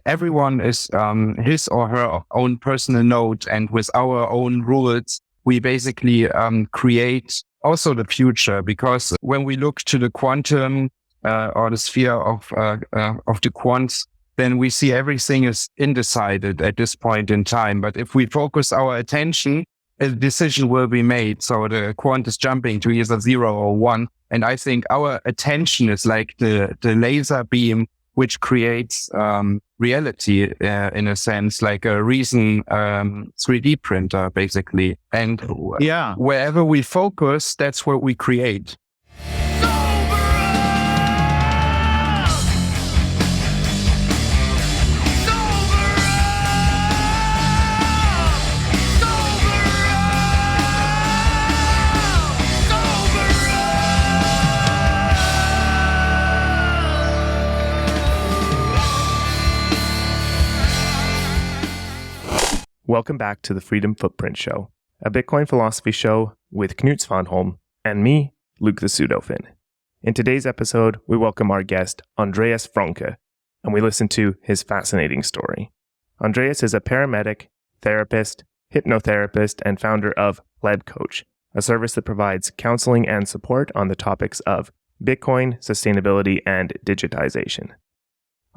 Everyone is his or her own personal node, and with our own rules, we basically create also the future. Because when we look to the quantum or the sphere of the quants, then we see everything is undecided at this point in time. But if we focus our attention, a decision will be made. So the quant is jumping to either 0 or 1. And I think our attention is like the laser beam, which creates reality in a sense, like a reason 3D printer, basically. And wherever we focus, that's what we create. Welcome back to the Freedom Footprint Show, a Bitcoin philosophy show with Knut Svanholm and me, Luke the Pseudofin. In today's episode, we welcome our guest, Andreas Franke, and we listen to his fascinating story. Andreas is a paramedic, therapist, hypnotherapist, and founder of Pleb Coach, a service that provides counseling and support on the topics of Bitcoin, sustainability, and digitization.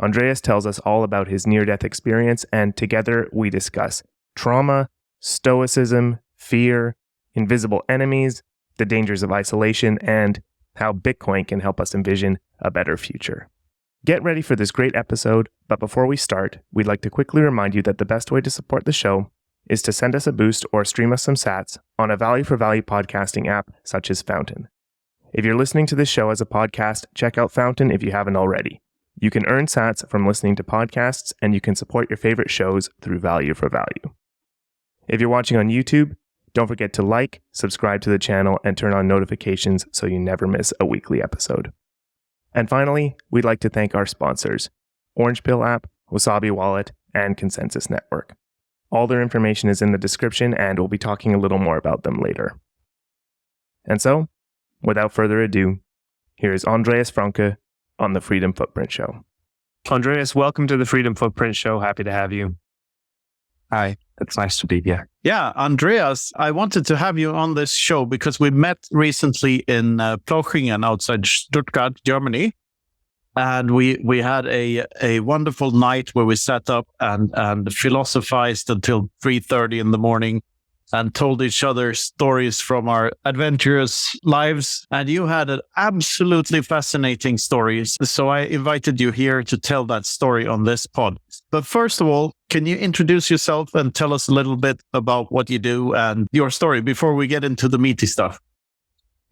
Andreas tells us all about his near-death experience, and together we discuss trauma, stoicism, fear, invisible enemies, the dangers of isolation, and how Bitcoin can help us envision a better future. Get ready for this great episode, but before we start, we'd like to quickly remind you that the best way to support the show is to send us a boost or stream us some sats on a value-for-value podcasting app such as Fountain. If you're listening to this show as a podcast, check out Fountain if you haven't already. You can earn sats from listening to podcasts, and you can support your favorite shows through value for value. If you're watching on YouTube, don't forget to like, subscribe to the channel, and turn on notifications so you never miss a weekly episode. And finally, we'd like to thank our sponsors, Orange Pill app, Wasabi Wallet, and Consensus Network. All their information is in the description, and we'll be talking a little more about them later. And so, without further ado, here is Andreas Franke on the Freedom Footprint Show. Andreas, welcome to the Freedom Footprint Show. Happy to have you. Hi, it's nice to be here. Yeah, Andreas, I wanted to have you on this show because we met recently in Plochingen outside Stuttgart, Germany. And we had a wonderful night where we sat up and philosophized until 3:30 in the morning and told each other stories from our adventurous lives. And you had an absolutely fascinating story. So I invited you here to tell that story on this pod. But first of all, can you introduce yourself and tell us a little bit about what you do and your story before we get into the meaty stuff?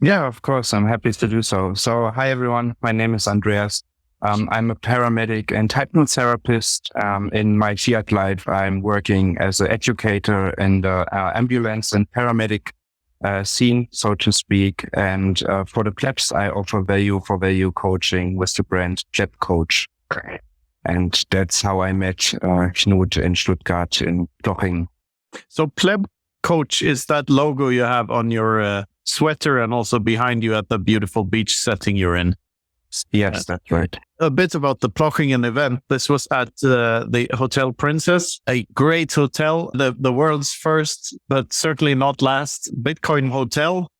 Yeah, of course. I'm happy to do so. So hi, everyone. My name is Andreas. I'm a paramedic and hypnotherapist. In my fiat life, I'm working as an educator in the ambulance and paramedic scene, so to speak. And for the plebs, I offer value for value coaching with the brand Plep Coach. And that's how I met Knut in Stuttgart in Plochingen. So Pleb Coach is that logo you have on your sweater and also behind you at the beautiful beach setting you're in. Yes, that's right. A bit about the Plochingen event. This was at the Hotel Princess, a great hotel, the world's first, but certainly not last, Bitcoin hotel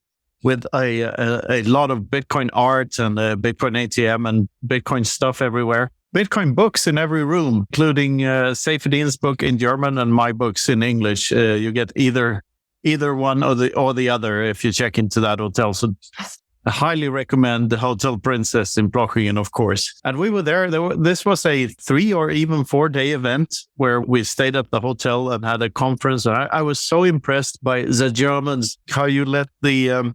with a lot of Bitcoin art and Bitcoin ATM and Bitcoin stuff everywhere. Bitcoin books in every room, including Seyfedin's book in German and my books in English. You get either one or the other if you check into that hotel. So I highly recommend the Hotel Princess in Plochingen, of course. And we were there. This was a 3 or even 4 day event where we stayed at the hotel and had a conference. And I was so impressed by the Germans, how you let the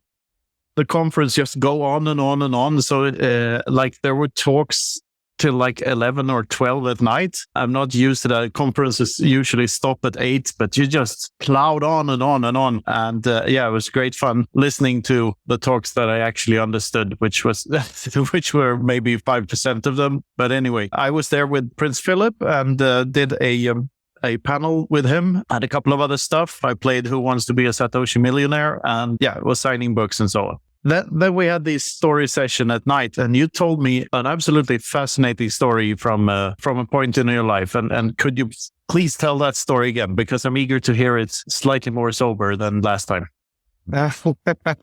conference just go on and on and on. So like there were talks till like 11 or 12 at night. I'm not used to that. Conferences usually stop at 8, but you just plowed on and on and on. And it was great fun listening to the talks that I actually understood, which were maybe 5% of them. But anyway, I was there with Prince Philip and did a panel with him and a couple of other stuff. I played Who Wants to Be a Satoshi Millionaire and was signing books and so on. Then we had this story session at night, and you told me an absolutely fascinating story from a point in your life. And could you please tell that story again? Because I'm eager to hear it slightly more sober than last time.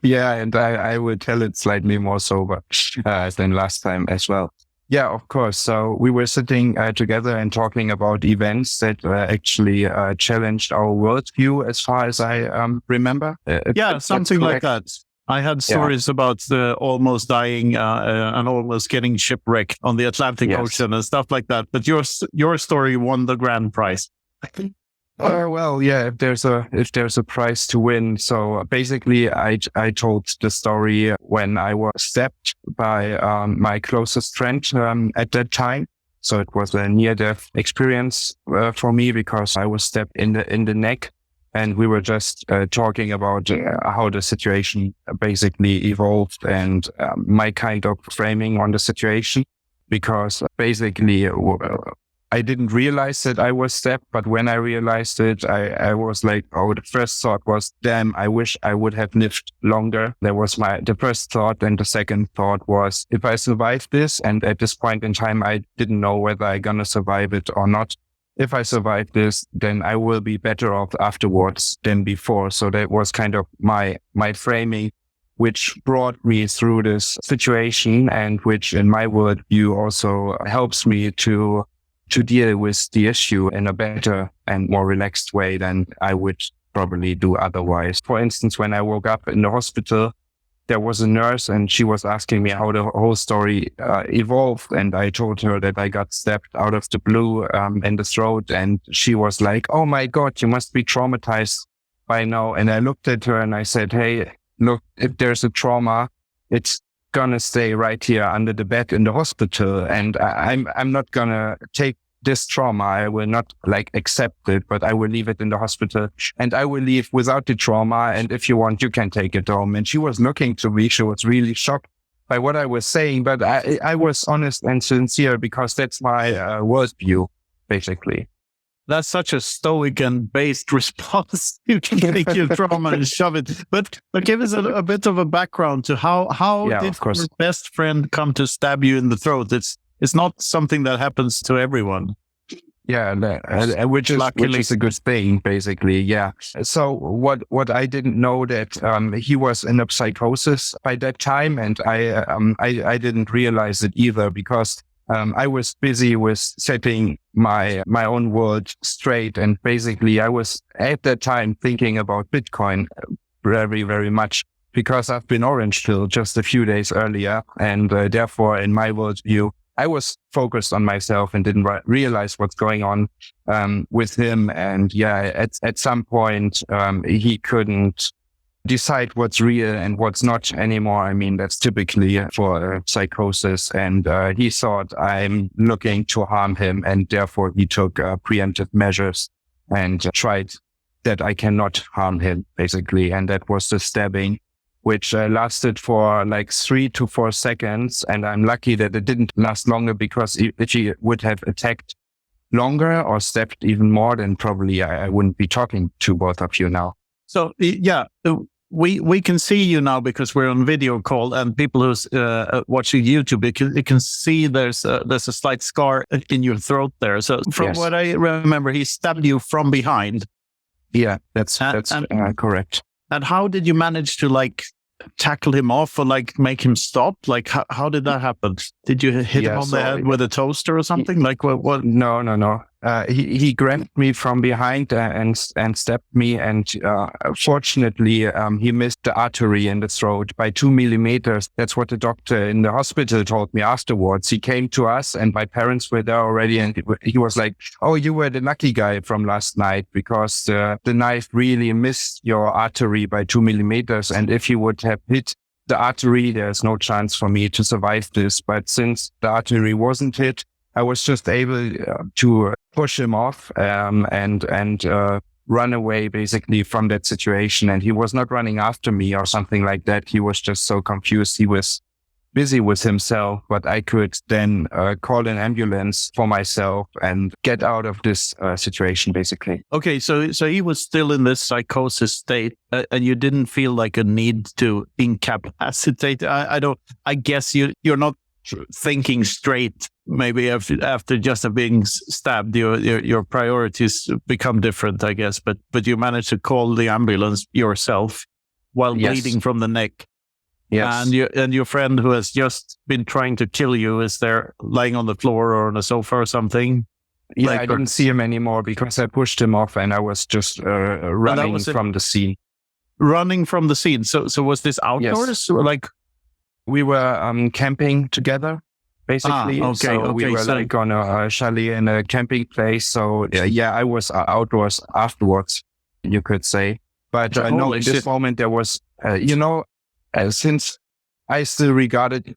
Yeah, and I will tell it slightly more sober than last time as well. Yeah, of course. So we were sitting together and talking about events that actually challenged our worldview, as far as I remember. Yeah, something like that. I had stories about almost dying and almost getting shipwrecked on the Atlantic Ocean and stuff like that. But your story won the grand prize. Well, yeah, if there's a prize to win. So basically, I told the story when I was stabbed by my closest friend at that time. So it was a near-death experience for me, because I was stabbed in the neck, and we were just talking about how the situation basically evolved and my kind of framing on the situation, because basically I didn't realize that I was stabbed, but when I realized it, I was like, oh, the first thought was, damn, I wish I would have lived longer. That was the first thought. And the second thought was, if I survive this, and at this point in time, I didn't know whether I'm going to survive it or not. If I survive this, then I will be better off afterwards than before. So that was kind of my framing, which brought me through this situation, and which in my worldview also helps me to deal with the issue in a better and more relaxed way than I would probably do otherwise. For instance, when I woke up in the hospital, there was a nurse, and she was asking me how the whole story evolved. And I told her that I got stabbed out of the blue in the throat. And she was like, oh my God, you must be traumatized by now. And I looked at her and I said, hey, look, if there's a trauma, it's gonna stay right here under the bed in the hospital, and I'm not gonna take this trauma. I will not accept it, but I will leave it in the hospital, and I will leave without the trauma. And if you want, you can take it home. And she was looking to me. She was really shocked by what I was saying, but I was honest and sincere, because that's my worldview, basically. That's such a stoic and based response. You can take your trauma and shove it. But give us a bit of a background to how did your best friend come to stab you in the throat? It's not something that happens to everyone. Yeah, which is a good thing, basically. Yeah. So what I didn't know that he was in a psychosis by that time, and I didn't realize it either, because I was busy with setting my own world straight. And basically I was at that time thinking about Bitcoin very, very much, because I've been orange pilled just a few days earlier. And therefore, in my worldview, I was focused on myself and didn't realize what's going on with him. And yeah, at some point, he couldn't decide what's real and what's not anymore. I mean, that's typically for psychosis. And he thought I'm looking to harm him, and therefore he took preemptive measures and tried that I cannot harm him, basically. And that was the stabbing, which lasted for 3 to 4 seconds. And I'm lucky that it didn't last longer, because if he would have attacked longer or stabbed even more, then probably I wouldn't be talking to both of you now. So yeah, we can see you now because we're on video call, and people who's watching YouTube, you can see there's a slight scar in your throat there. So from what I remember, he stabbed you from behind. Yeah, that's correct. And how did you manage to tackle him off or make him stop? How did that happen? Did you hit him on the head with a toaster or something? What? No. He grabbed me from behind and stabbed me, and fortunately he missed the artery in the throat by 2 millimeters. That's what the doctor in the hospital told me afterwards. He came to us, and my parents were there already, and he was like, "Oh, you were the lucky guy from last night, because the knife really missed your artery by 2 millimeters, and if you would have hit the artery, there's no chance for me to survive this. But since the artery wasn't hit, I was just able to push him off and run away basically from that situation. And he was not running after me or something like that. He was just so confused. He was busy with himself, but I could then call an ambulance for myself and get out of this situation, basically. Okay, so he was still in this psychosis state, and you didn't feel like a need to incapacitate. I guess you're not thinking straight. Maybe after just being stabbed, your priorities become different, I guess. But you managed to call the ambulance yourself while bleeding from the neck. Yes. And your friend who has just been trying to kill you is there lying on the floor or on a sofa or something? Yeah, I didn't see him anymore because I pushed him off and I was just running from the scene. Running from the scene. So was this outdoors? Yes. Or like we were camping together, basically. We were like on a chalet in a camping place. So I was outdoors afterwards, you could say. But no, in this moment there was, since I still regarded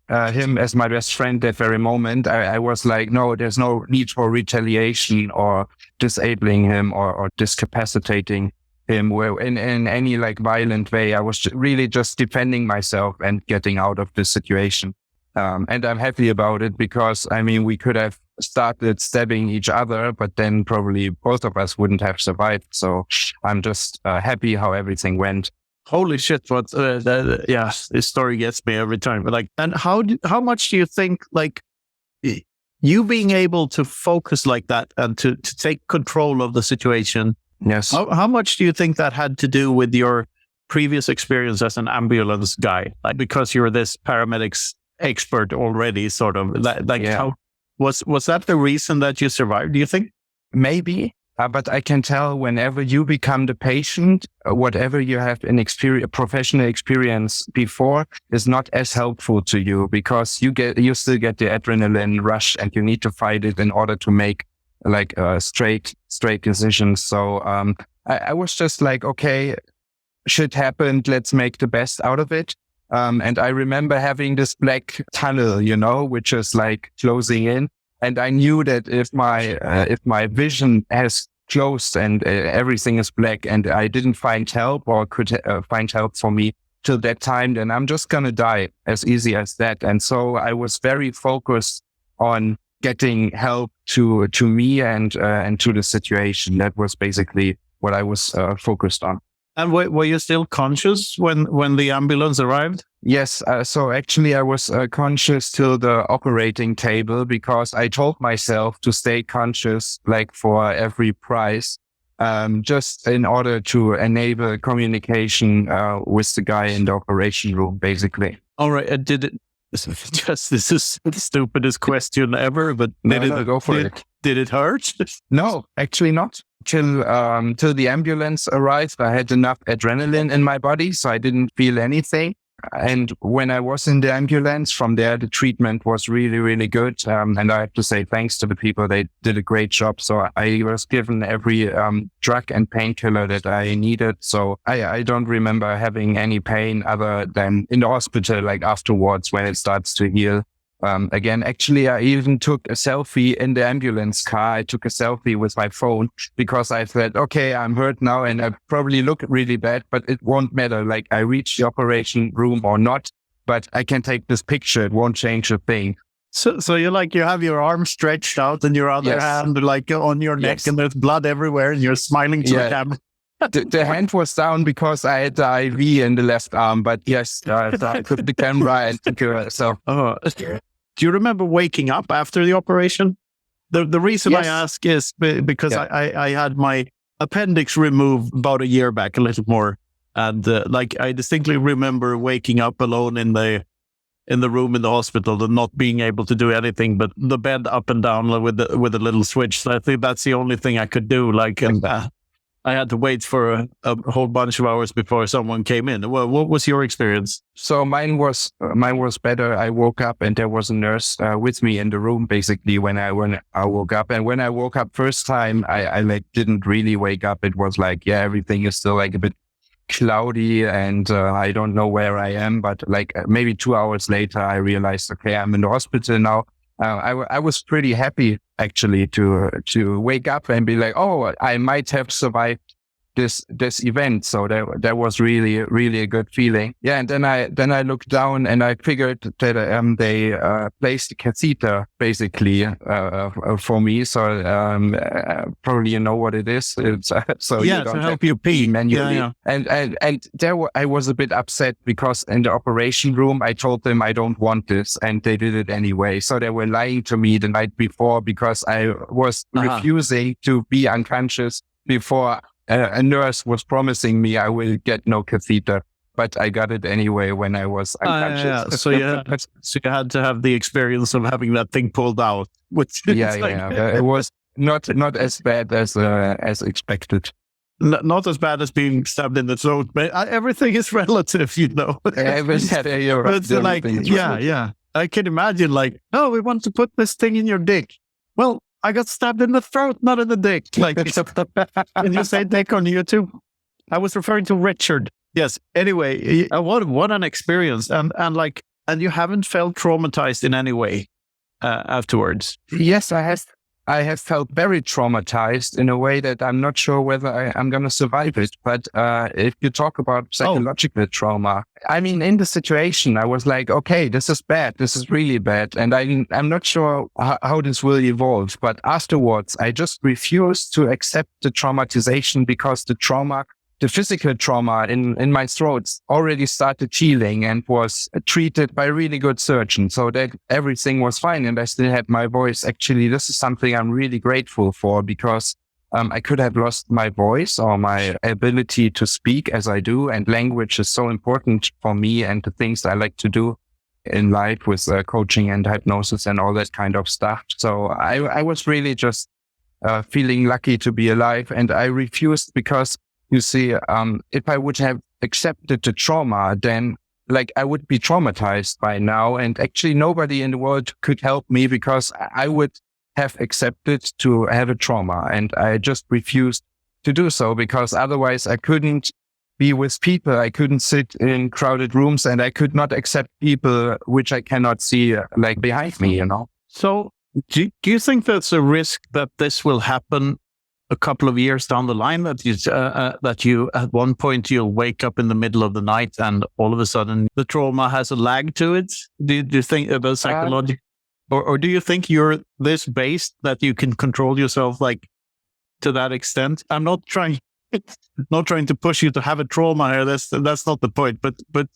him as my best friend that very moment, I was like, no, there's no need for retaliation or disabling him or discapacitating him in any like violent way. I was really just defending myself and getting out of this situation. And I'm happy about it because, I mean, we could have started stabbing each other, but then probably both of us wouldn't have survived. So I'm just happy how everything went. Holy shit! But this story gets me every time. But like, and how much do you think like you being able to focus like that and to take control of the situation? Yes. How much do you think that had to do with your previous experience as an ambulance guy? Like, because you're this paramedics expert already, sort of. How was that the reason that you survived? Do you think? Maybe. But I can tell whenever you become the patient, whatever you have in professional experience before is not as helpful to you because you still get the adrenaline rush and you need to fight it in order to make like straight decisions. So I was just like, okay, shit happened. Let's make the best out of it. And I remember having this black tunnel, which is like closing in. And I knew that if my vision has closed and everything is black and I didn't find help or could find help for me till that time, then I'm just going to die as easy as that. And so I was very focused on getting help to me and to the situation. That was basically what I was focused on. And were you still conscious when the ambulance arrived? Yes. So actually I was conscious till the operating table because I told myself to stay conscious like for every price, just in order to enable communication with the guy in the operation room, basically. All right. Did it this is the stupidest question ever, but go for it. Did it hurt? No, actually not. Till the ambulance arrived, I had enough adrenaline in my body, so I didn't feel anything. And when I was in the ambulance, from there, the treatment was really, really good. And I have to say thanks to the people. They did a great job. So I was given every drug and painkiller that I needed. So I don't remember having any pain other than in the hospital, like afterwards when it starts to heal. Again, actually, I even took a selfie in the ambulance car. I took a selfie with my phone because I thought, okay, I'm hurt now and I probably look really bad, but it won't matter. Like I reach the operation room or not, but I can take this picture. It won't change a thing. So you have your arm stretched out and your other hand like on your neck and there's blood everywhere and you're smiling to the camera. The hand was down because I had the IV in the left arm, but yes, I took the camera and took it. So. Do you remember waking up after the operation? The reason I ask is because I had my appendix removed about a year back, a little more. And I distinctly remember waking up alone in the room in the hospital and not being able to do anything but the bed up and down with a little switch. So I think that's the only thing I could do. I had to wait for a whole bunch of hours before someone came in. Well, what was your experience? So mine was better. I woke up and there was a nurse with me in the room, basically, when I woke up. And when I woke up first time, I didn't really wake up. It was like, everything is still like a bit cloudy and I don't know where I am. But like maybe 2 hours later, I realized, okay, I'm in the hospital now. I was pretty happy actually to wake up and be like, oh, I might have survived this event. So that was really a good feeling. Yeah, and then I looked down and I figured that they placed a catheter basically for me. So probably you know what it is. It's, so yeah, you don't to help have you pee manually. Yeah. And there I was a bit upset because in the operation room I told them I don't want this, and they did it anyway. So they were lying to me the night before because I was refusing to be unconscious before a nurse was promising me I will get no catheter, but I got it anyway when I was unconscious. So you had to have the experience of having that thing pulled out. Which it was not as bad as expected. Not as bad as being stabbed in the throat, but everything is relative, you know. It's like, yeah. I can imagine like, oh, we want to put this thing in your dick. Well, I got stabbed in the throat, not in the dick. Like, can you say dick on YouTube? I was referring to Richard. Yes. Anyway, what an experience, and you haven't felt traumatized in any way afterwards. Yes, I have felt very traumatized in a way that I'm not sure whether I'm going to survive it. But if you talk about psychological trauma, I mean, in the situation, I was like, okay, this is bad. This is really bad. And I'm not sure how this will evolve. But afterwards, I just refused to accept the traumatization because the physical trauma in my throat already started healing and was treated by a really good surgeon, so that everything was fine and I still had my voice. Actually, this is something I'm really grateful for because I could have lost my voice or my ability to speak as I do, and language is so important for me and the things I like to do in life with coaching and hypnosis and all that kind of stuff. So I was really just feeling lucky to be alive, and I refused because you see, if I would have accepted the trauma, then like I would be traumatized by now. And actually nobody in the world could help me because I would have accepted to have a trauma. And I just refused to do so because otherwise I couldn't be with people. I couldn't sit in crowded rooms and I could not accept people which I cannot see like behind me, you know? So do you think there's a risk that this will happen a couple of years down the line, that you at one point you'll wake up in the middle of the night and all of a sudden the trauma has a lag to it? Do you think about psychology, or do you think you're this based that you can control yourself like to that extent? I'm not trying to push you to have a trauma here. That's not the point. But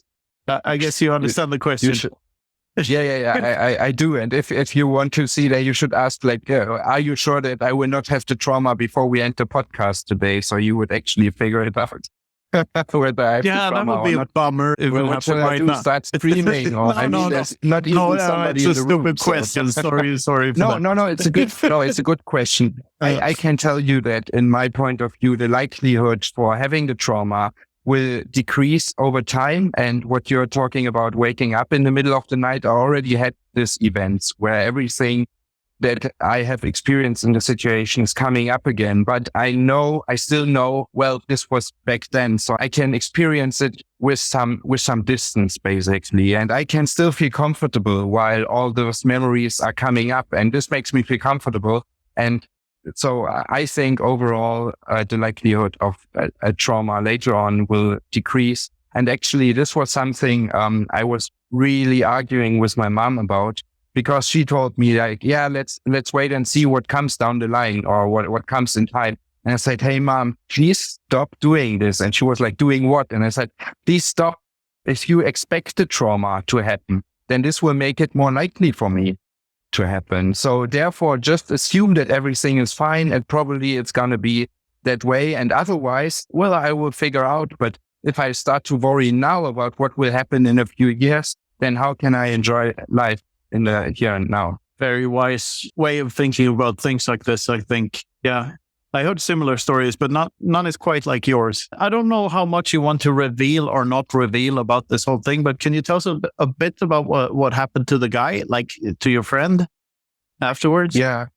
I guess you understand the question. Yeah. I do. And if you want to see that, you should ask, like, are you sure that I will not have the trauma before we end the podcast today? So you would actually figure it out. Whether I have the trauma, that would be a bummer if it happened right now. Start streaming? Or, there's not even somebody in the room. It's a stupid question. Sorry. No, it's a good question. I can tell you that in my point of view, the likelihood for having the trauma will decrease over time. And what you're talking about, waking up in the middle of the night, I already had these events where everything that I have experienced in the situation is coming up again. But I still know, well, this was back then. So I can experience it with some distance, basically. And I can still feel comfortable while all those memories are coming up. And this makes me feel comfortable. And so I think overall, the likelihood of a trauma later on will decrease. And actually, this was something I was really arguing with my mom about, because she told me, like, yeah, let's wait and see what comes down the line or what comes in time. And I said, hey, Mom, please stop doing this. And she was like, doing what? And I said, please stop. If you expect the trauma to happen, then this will make it more likely for me to happen. So therefore, just assume that everything is fine and probably it's going to be that way. And otherwise, well, I will figure out. But if I start to worry now about what will happen in a few years, then how can I enjoy life in the here and now? Very wise way of thinking about things like this, I think. Yeah. I heard similar stories, but none is quite like yours. I don't know how much you want to reveal or not reveal about this whole thing, but can you tell us a bit about what happened to the guy, like to your friend afterwards? Yeah.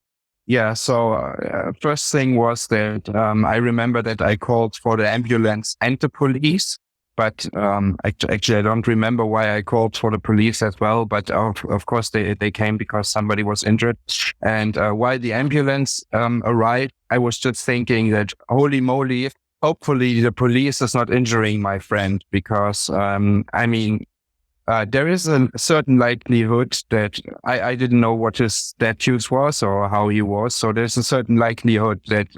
So first thing was that I remember that I called for the ambulance and the police, but actually I don't remember why I called for the police as well. But of course they came because somebody was injured. And while the ambulance arrived, I was just thinking that, holy moly, hopefully the police is not injuring my friend, because there is a certain likelihood that I didn't know what his status was or how he was. So there's a certain likelihood that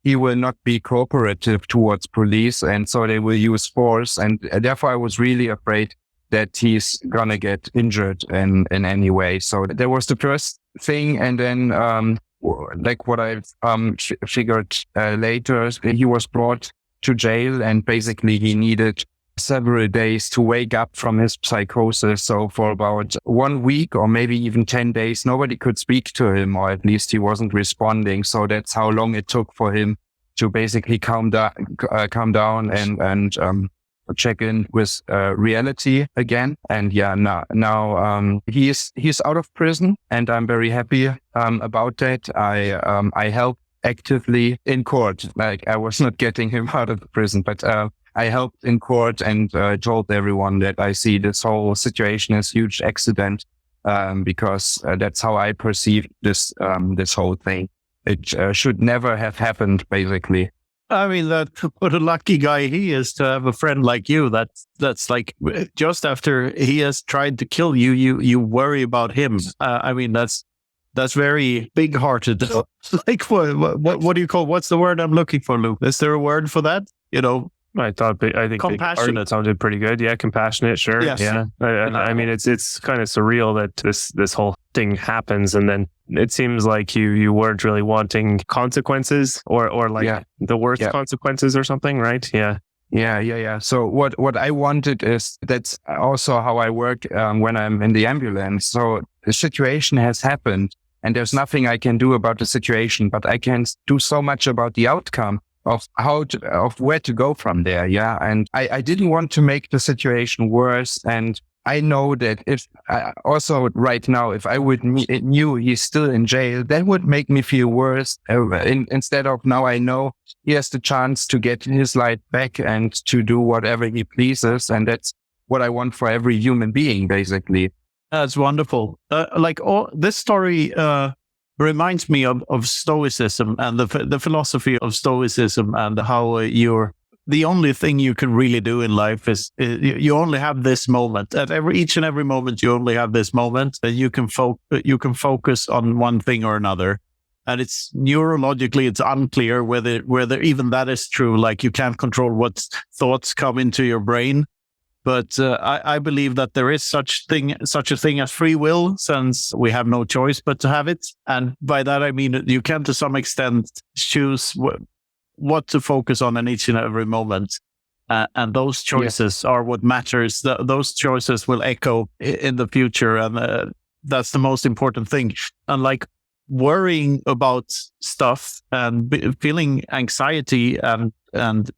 he will not be cooperative towards police, and so they will use force. And therefore, I was really afraid that he's gonna get injured in any way. So that was the first thing. And then, like what I figured later, he was brought to jail, and basically he needed several days to wake up from his psychosis. So for about 1 week or maybe even 10 days, nobody could speak to him, or at least he wasn't responding. So that's how long it took for him to basically calm down and check in with reality again. And yeah, now he's out of prison, and I'm very happy about that. I helped actively in court. Like, I was not getting him out of the prison, but I helped in court and told everyone that I see this whole situation as a huge accident, because that's how I perceive this whole thing. It should never have happened, basically. I mean, what a lucky guy he is to have a friend like you. That's like, just after he has tried to kill you, you worry about him. I mean, that's very big-hearted. Like, what do you call? What's the word I'm looking for, Luke? Is there a word for that? I think compassionate sounded pretty good. Yeah, compassionate, sure. Yes. Yeah, I mean, it's kind of surreal that this whole thing happens, and then it seems like you weren't really wanting consequences, or like the worst consequences or something, right? Yeah. Yeah. So what I wanted is, that's also how I work when I'm in the ambulance. So the situation has happened, and there's nothing I can do about the situation, but I can do so much about the outcome of where to go from there. Yeah. And I didn't want to make the situation worse. And I know that if also right now, if I would knew he's still in jail, that would make me feel worse. Instead of, now I know he has the chance to get his life back and to do whatever he pleases. And that's what I want for every human being, basically. That's wonderful. This story reminds me of Stoicism and the philosophy of Stoicism, and how the only thing you can really do in life is you only have this moment. At each and every moment, you only have this moment, and you can focus on one thing or another. And it's neurologically, it's unclear whether even that is true. Like, you can't control what thoughts come into your brain. But I believe that there is such a thing as free will, since we have no choice but to have it. And by that, I mean, you can, to some extent, choose what to focus on in each and every moment. And those choices are what matters. Those choices will echo in the future. And that's the most important thing. And like, worrying about stuff and feeling anxiety and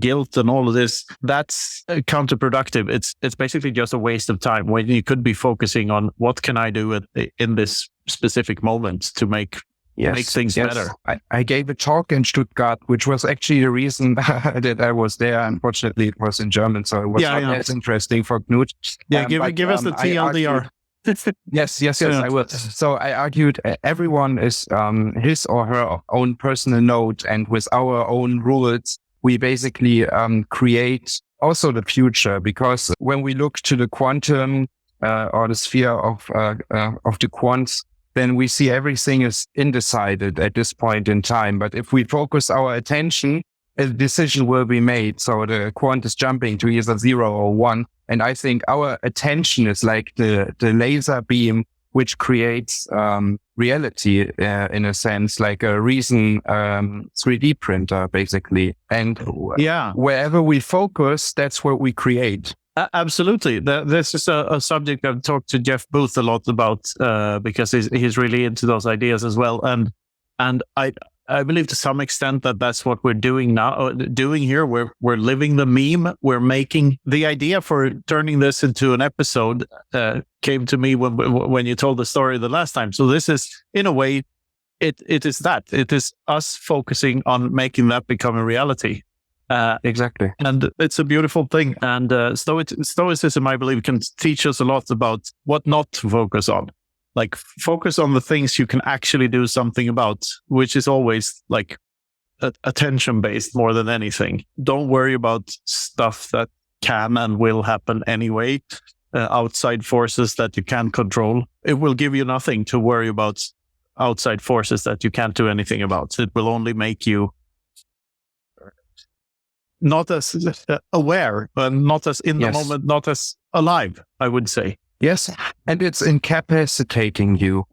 guilt and all of this, that's counterproductive. It's basically just a waste of time, when you could be focusing on what can I do in this specific moment to make things better. I gave a talk in Stuttgart, which was actually the reason that I was there. Unfortunately, it was in German, so it was not as interesting for Knut. Yeah, give us the TLDR. Yes, I will. So I argued everyone is his or her own personal node, and with our own rules, we basically create also the future. Because when we look to the quantum or the sphere of the quants, then we see everything is undecided at this point in time. But if we focus our attention, a decision will be made. So the quant is jumping to either 0 or 1. And I think our attention is like the laser beam, which creates reality in a sense, like a reason 3D printer, basically. And wherever we focus, that's what we create. Absolutely. This is a subject I've talked to Jeff Booth a lot about, because he's really into those ideas as well. And I believe to some extent that that's what we're doing now. Doing here, we're living the meme. We're making the idea for turning this into an episode came to me when you told the story the last time. So this is, in a way, it is us focusing on making that become a reality. Exactly. And it's a beautiful thing. And Stoicism, I believe, can teach us a lot about what not to focus on. Like, focus on the things you can actually do something about, which is always like attention based more than anything. Don't worry about stuff that can and will happen anyway. Outside forces that you can't control. It will give you nothing to worry about outside forces that you can't do anything about. It will only make you not as aware, not as in the moment, not as alive, I would say. Yes, and it's incapacitating you.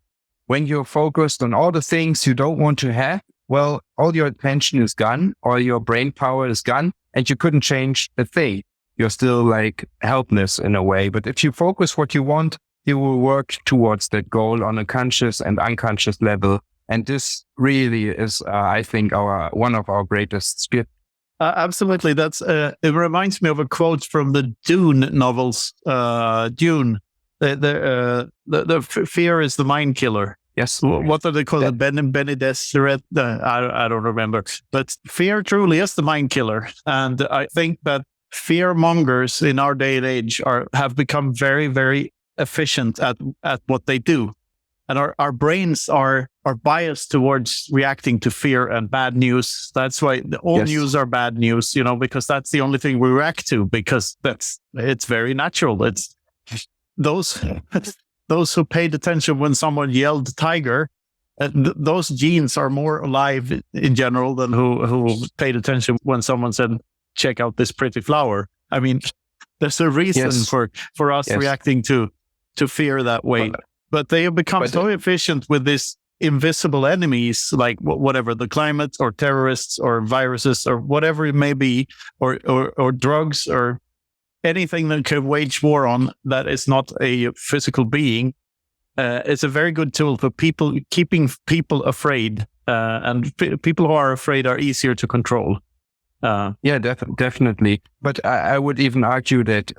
When you're focused on all the things you don't want to have, well, all your attention is gone, all your brain power is gone, and you couldn't change a thing. You're still like helpless in a way. But if you focus what you want, you will work towards that goal on a conscious and unconscious level. And this really is, I think, one of our greatest skills. Absolutely. That's it reminds me of a quote from the Dune novels. Dune. The fear is the mind killer. Yes. What are they called? Bene Gesserit? I don't remember. But fear truly is the mind killer. And I think that fear mongers in our day and age have become very, very efficient at what they do. And our brains are biased towards reacting to fear and bad news. That's why all news are bad news, because that's the only thing we react to, because it's very natural. It's those who paid attention when someone yelled tiger, those genes are more alive in general than who paid attention when someone said, check out this pretty flower. I mean, there's a reason for us reacting to fear that way. But they have become so efficient with these invisible enemies, like whatever, the climate or terrorists or viruses or whatever it may be, or drugs or anything that can wage war on that is not a physical being. It's a very good tool for keeping people afraid. And people who are afraid are easier to control. Definitely. But I would even argue that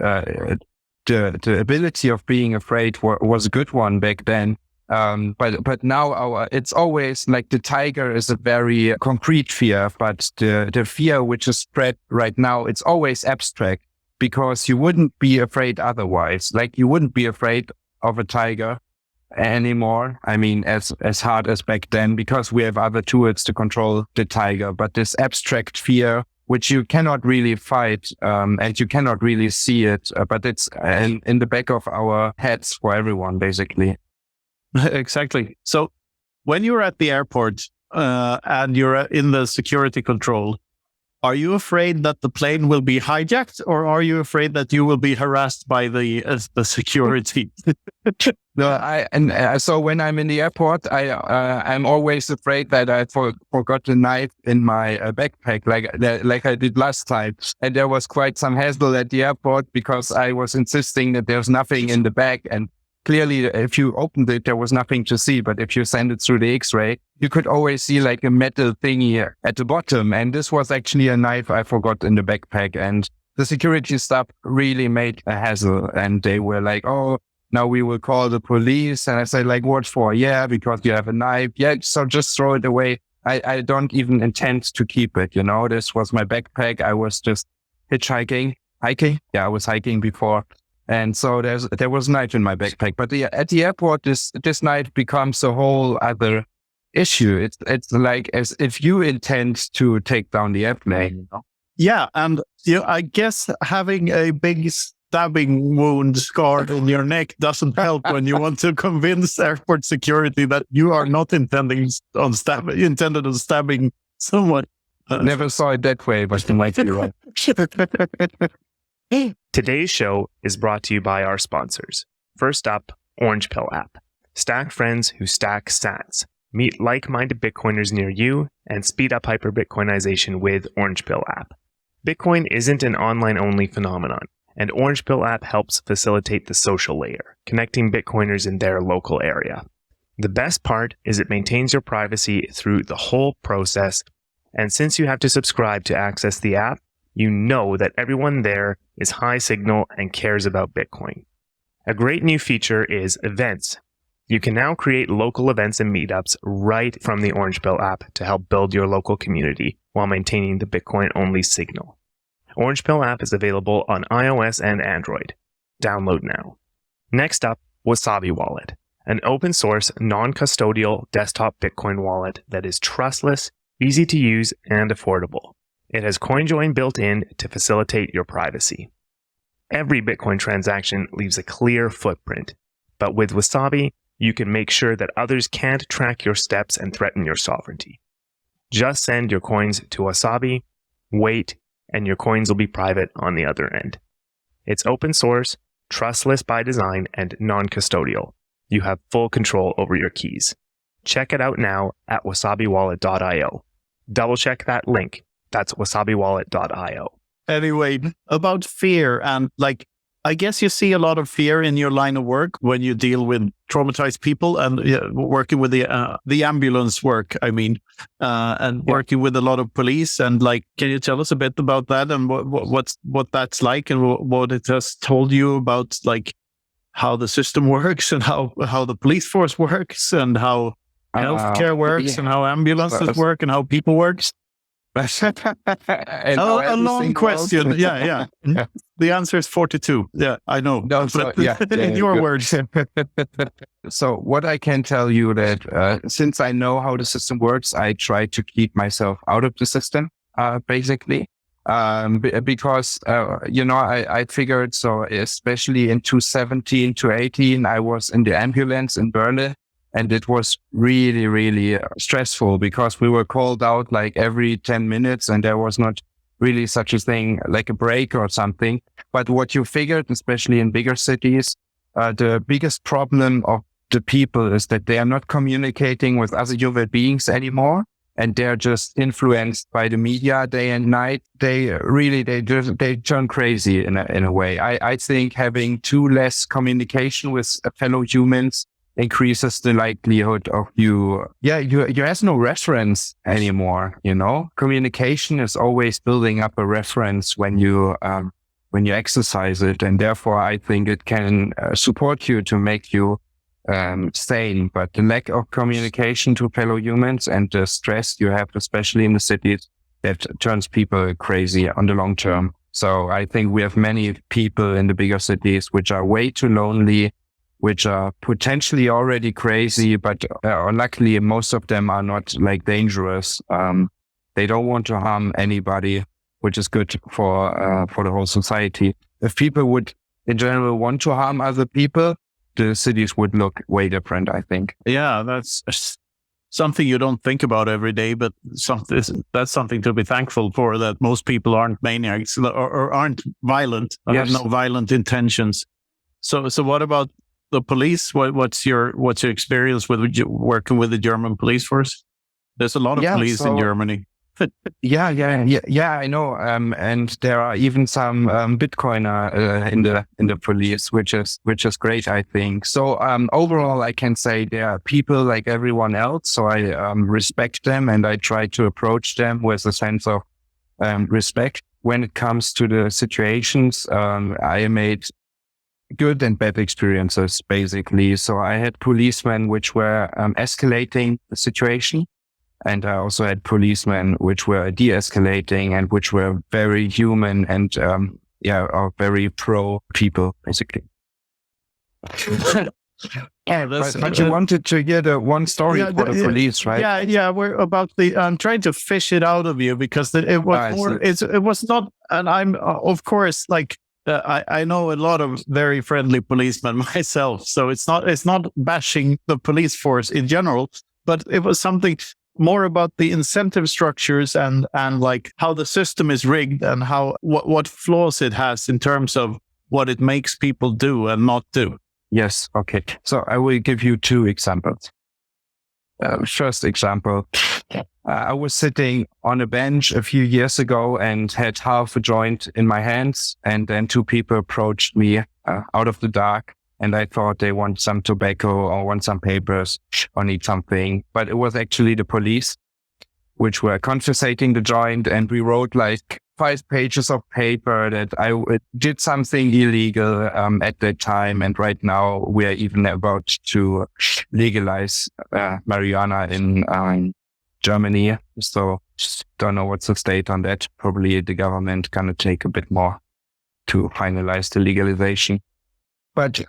the ability of being afraid was a good one back then. But now it's always like the tiger is a very concrete fear, but the fear which is spread right now, it's always abstract, because you wouldn't be afraid otherwise. Like you wouldn't be afraid of a tiger anymore. I mean, as hard as back then, because we have other tools to control the tiger. But this abstract fear, which you cannot really fight, and you cannot really see it, but it's in the back of our heads for everyone, basically. Exactly. So when you're at the airport and you're in the security control, are you afraid that the plane will be hijacked, or are you afraid that you will be harassed by the security? No, so when I'm in the airport, I'm always afraid that I forgot a knife in my backpack, like I did last time, and there was quite some hassle at the airport because I was insisting that there's nothing in the bag, and clearly, if you opened it, there was nothing to see. But if you send it through the X-ray, you could always see like a metal thingy at the bottom. And this was actually a knife I forgot in the backpack. And the security staff really made a hassle. And they were like, oh, now we will call the police. And I said, like, what for? Yeah, because you have a knife. Yeah, so just throw it away. I don't even intend to keep it. This was my backpack. I was just hiking. Yeah, I was hiking before. And so there was a knife in my backpack, but at the airport, this knife becomes a whole other issue. It's like as if you intend to take down the airplane. Yeah, and I guess having a big stabbing wound scarred on your neck doesn't help when you want to convince airport security that you are not intended on stabbing someone. Never saw it that way, but you might be right. Today's show is brought to you by our sponsors. First up, Orange Pill app. Stack friends who stack sats. Meet like-minded Bitcoiners near you and speed up hyper-Bitcoinization with Orange Pill app. Bitcoin isn't an online-only phenomenon, and Orange Pill app helps facilitate the social layer, connecting Bitcoiners in their local area. The best part is it maintains your privacy through the whole process, and since you have to subscribe to access the app, you know that everyone there is high signal and cares about Bitcoin. A great new feature is events. You can now create local events and meetups right from the Orange Pill app to help build your local community while maintaining the Bitcoin-only signal. Orange Pill app is available on iOS and Android. Download now. Next up, Wasabi Wallet, an open-source, non-custodial desktop Bitcoin wallet that is trustless, easy to use, and affordable. It has CoinJoin built in to facilitate your privacy. Every Bitcoin transaction leaves a clear footprint, but with Wasabi, you can make sure that others can't track your steps and threaten your sovereignty. Just send your coins to Wasabi, wait, and your coins will be private on the other end. It's open source, trustless by design, and non-custodial. You have full control over your keys. Check it out now at wasabiwallet.io. Double check that link. That's wasabiwallet.io. Anyway, about fear, and I guess you see a lot of fear in your line of work when you deal with traumatized people and working with the ambulance work, and working with a lot of police. And can you tell us a bit about that and what that's like and what it has told you about how the system works and how the police force works and how healthcare works and how ambulances work and how people works? A long question. Yeah. The answer is 42. Yeah, I know. No, so, in your words. So what I can tell you that since I know how the system works, I try to keep myself out of the system, basically. Because, I figured, so especially in 2017 to 18, I was in the ambulance in Berlin. And it was really, really stressful because we were called out every 10 minutes and there was not really such a thing like a break or something. But what you figured, especially in bigger cities, the biggest problem of the people is that they are not communicating with other human beings anymore. And they're just influenced by the media day and night. They turn crazy in a way. I think having less communication with fellow humans increases the likelihood of you have no reference anymore, Communication is always building up a reference when you exercise it. And therefore, I think it can support you to make you sane. But the lack of communication to fellow humans and the stress you have, especially in the cities, that turns people crazy on the long term. So I think we have many people in the bigger cities which are way too lonely, which are potentially already crazy, but luckily most of them are not dangerous. They don't want to harm anybody, which is good for the whole society. If people would in general want to harm other people, the cities would look way different, I think. Yeah, that's something you don't think about every day, but that's something to be thankful for, that most people aren't maniacs or aren't violent, have no violent intentions. So what about the police? What's your experience with working with the German police force? There's a lot of police in Germany. Yeah, I know. And there are even some Bitcoiner in the police, which is great, I think. So overall, I can say they are people like everyone else. So I respect them and I try to approach them with a sense of respect. When it comes to the situations, I made good and bad experiences, basically. So I had policemen which were escalating the situation. And I also had policemen which were de-escalating and which were very human and, are very pro people, basically. But you wanted to hear the one story for the police, right? Yeah. We're about I'm trying to fish it out of you because it was it was not, and I'm, of course, I know a lot of very friendly policemen myself, so it's not bashing the police force in general, but it was something more about the incentive structures and how the system is rigged and what flaws it has in terms of what it makes people do and not do. Yes. Okay. So I will give you 2 examples. First example, I was sitting on a bench a few years ago and had half a joint in my hands. And then 2 people approached me out of the dark. And I thought they want some tobacco or want some papers or need something. But it was actually the police, which were confiscating the joint. And we wrote 5 pages of paper that I did something illegal at that time. And right now we are even about to legalize marijuana in Germany. So just don't know what's the state on that. Probably the government gonna take a bit more to finalize the legalization. But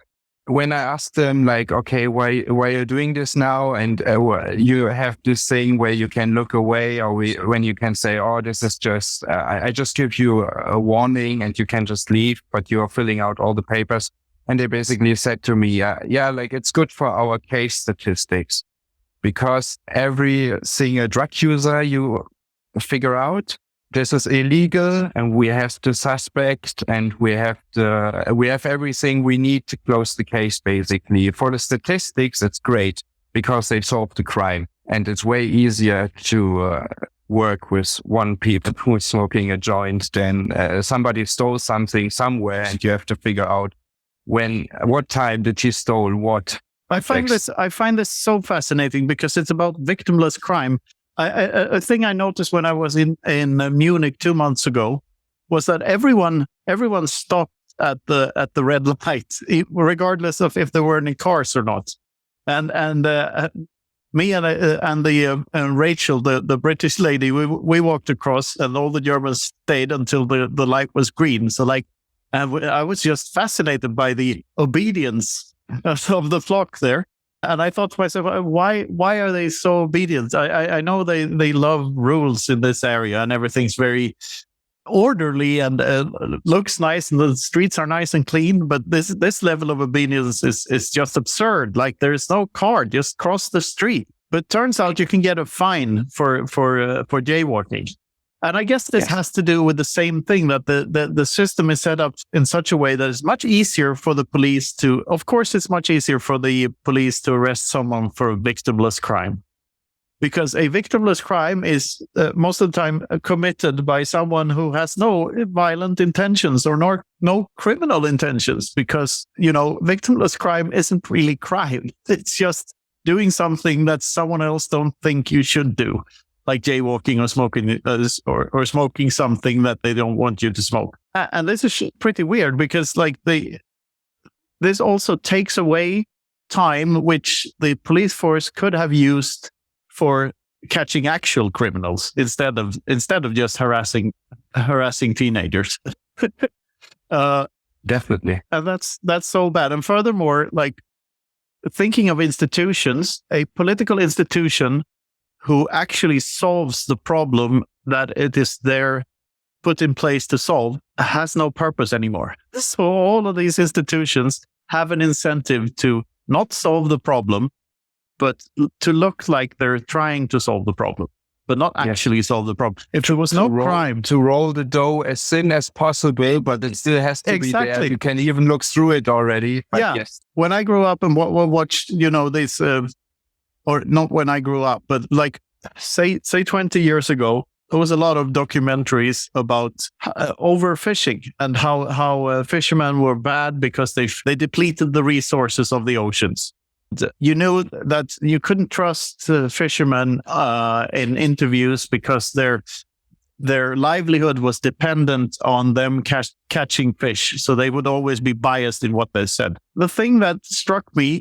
when I ask them like, okay, why are you doing this now? And you have this thing where you can look away, or when you can say, oh, this is just, I just give you a warning and you can just leave, but you are filling out all the papers. And they basically said to me, yeah, like it's good for our case statistics, because every single drug user you figure out, this is illegal, and we have the suspect, and we have everything we need to close the case. Basically, for the statistics, it's great because they solve the crime, and it's way easier to work with one people who is smoking a joint than somebody stole something somewhere, and you have to figure out what time did he stole what. I find this so fascinating because it's about victimless crime. A thing I noticed when I was in Munich 2 months ago was that everyone stopped at the red light, regardless of if there were any cars or not. And me and Rachel, the British lady, we walked across, and all the Germans stayed until the light was green. So I was just fascinated by the obedience of the flock there. And I thought to myself, why are they so obedient? I know they love rules in this area, and everything's very orderly and looks nice, and the streets are nice and clean. But this level of obedience is just absurd. Like, there's no car, just cross the street. But turns out you can get a fine for jaywalking. And I guess this has to do with the same thing, that the system is set up in such a way that it's much easier for the police to, of course, it's much easier for the police to arrest someone for a victimless crime. Because a victimless crime is most of the time committed by someone who has no violent intentions or no criminal intentions. Because, victimless crime isn't really crime. It's just doing something that someone else don't think you should do. Like jaywalking or smoking or smoking something that they don't want you to smoke. And this is pretty weird because this also takes away time which the police force could have used for catching actual criminals instead of just harassing teenagers. Definitely. And that's so bad. And furthermore, like, thinking of institutions, a political institution who actually solves the problem that it is there put in place to solve has no purpose anymore. So all of these institutions have an incentive to not solve the problem, but to look like they're trying to solve the problem, but not actually solve the problem. If there was no crime, to roll the dough as thin as possible, but it still has to be there. You can even look through it already. Yes. When I grew up and watched, this, or not when I grew up, but like say 20 years ago, there was a lot of documentaries about overfishing and how fishermen were bad because they depleted the resources of the oceans. You knew that you couldn't trust fishermen in interviews because their livelihood was dependent on them catching fish. So they would always be biased in what they said. The thing that struck me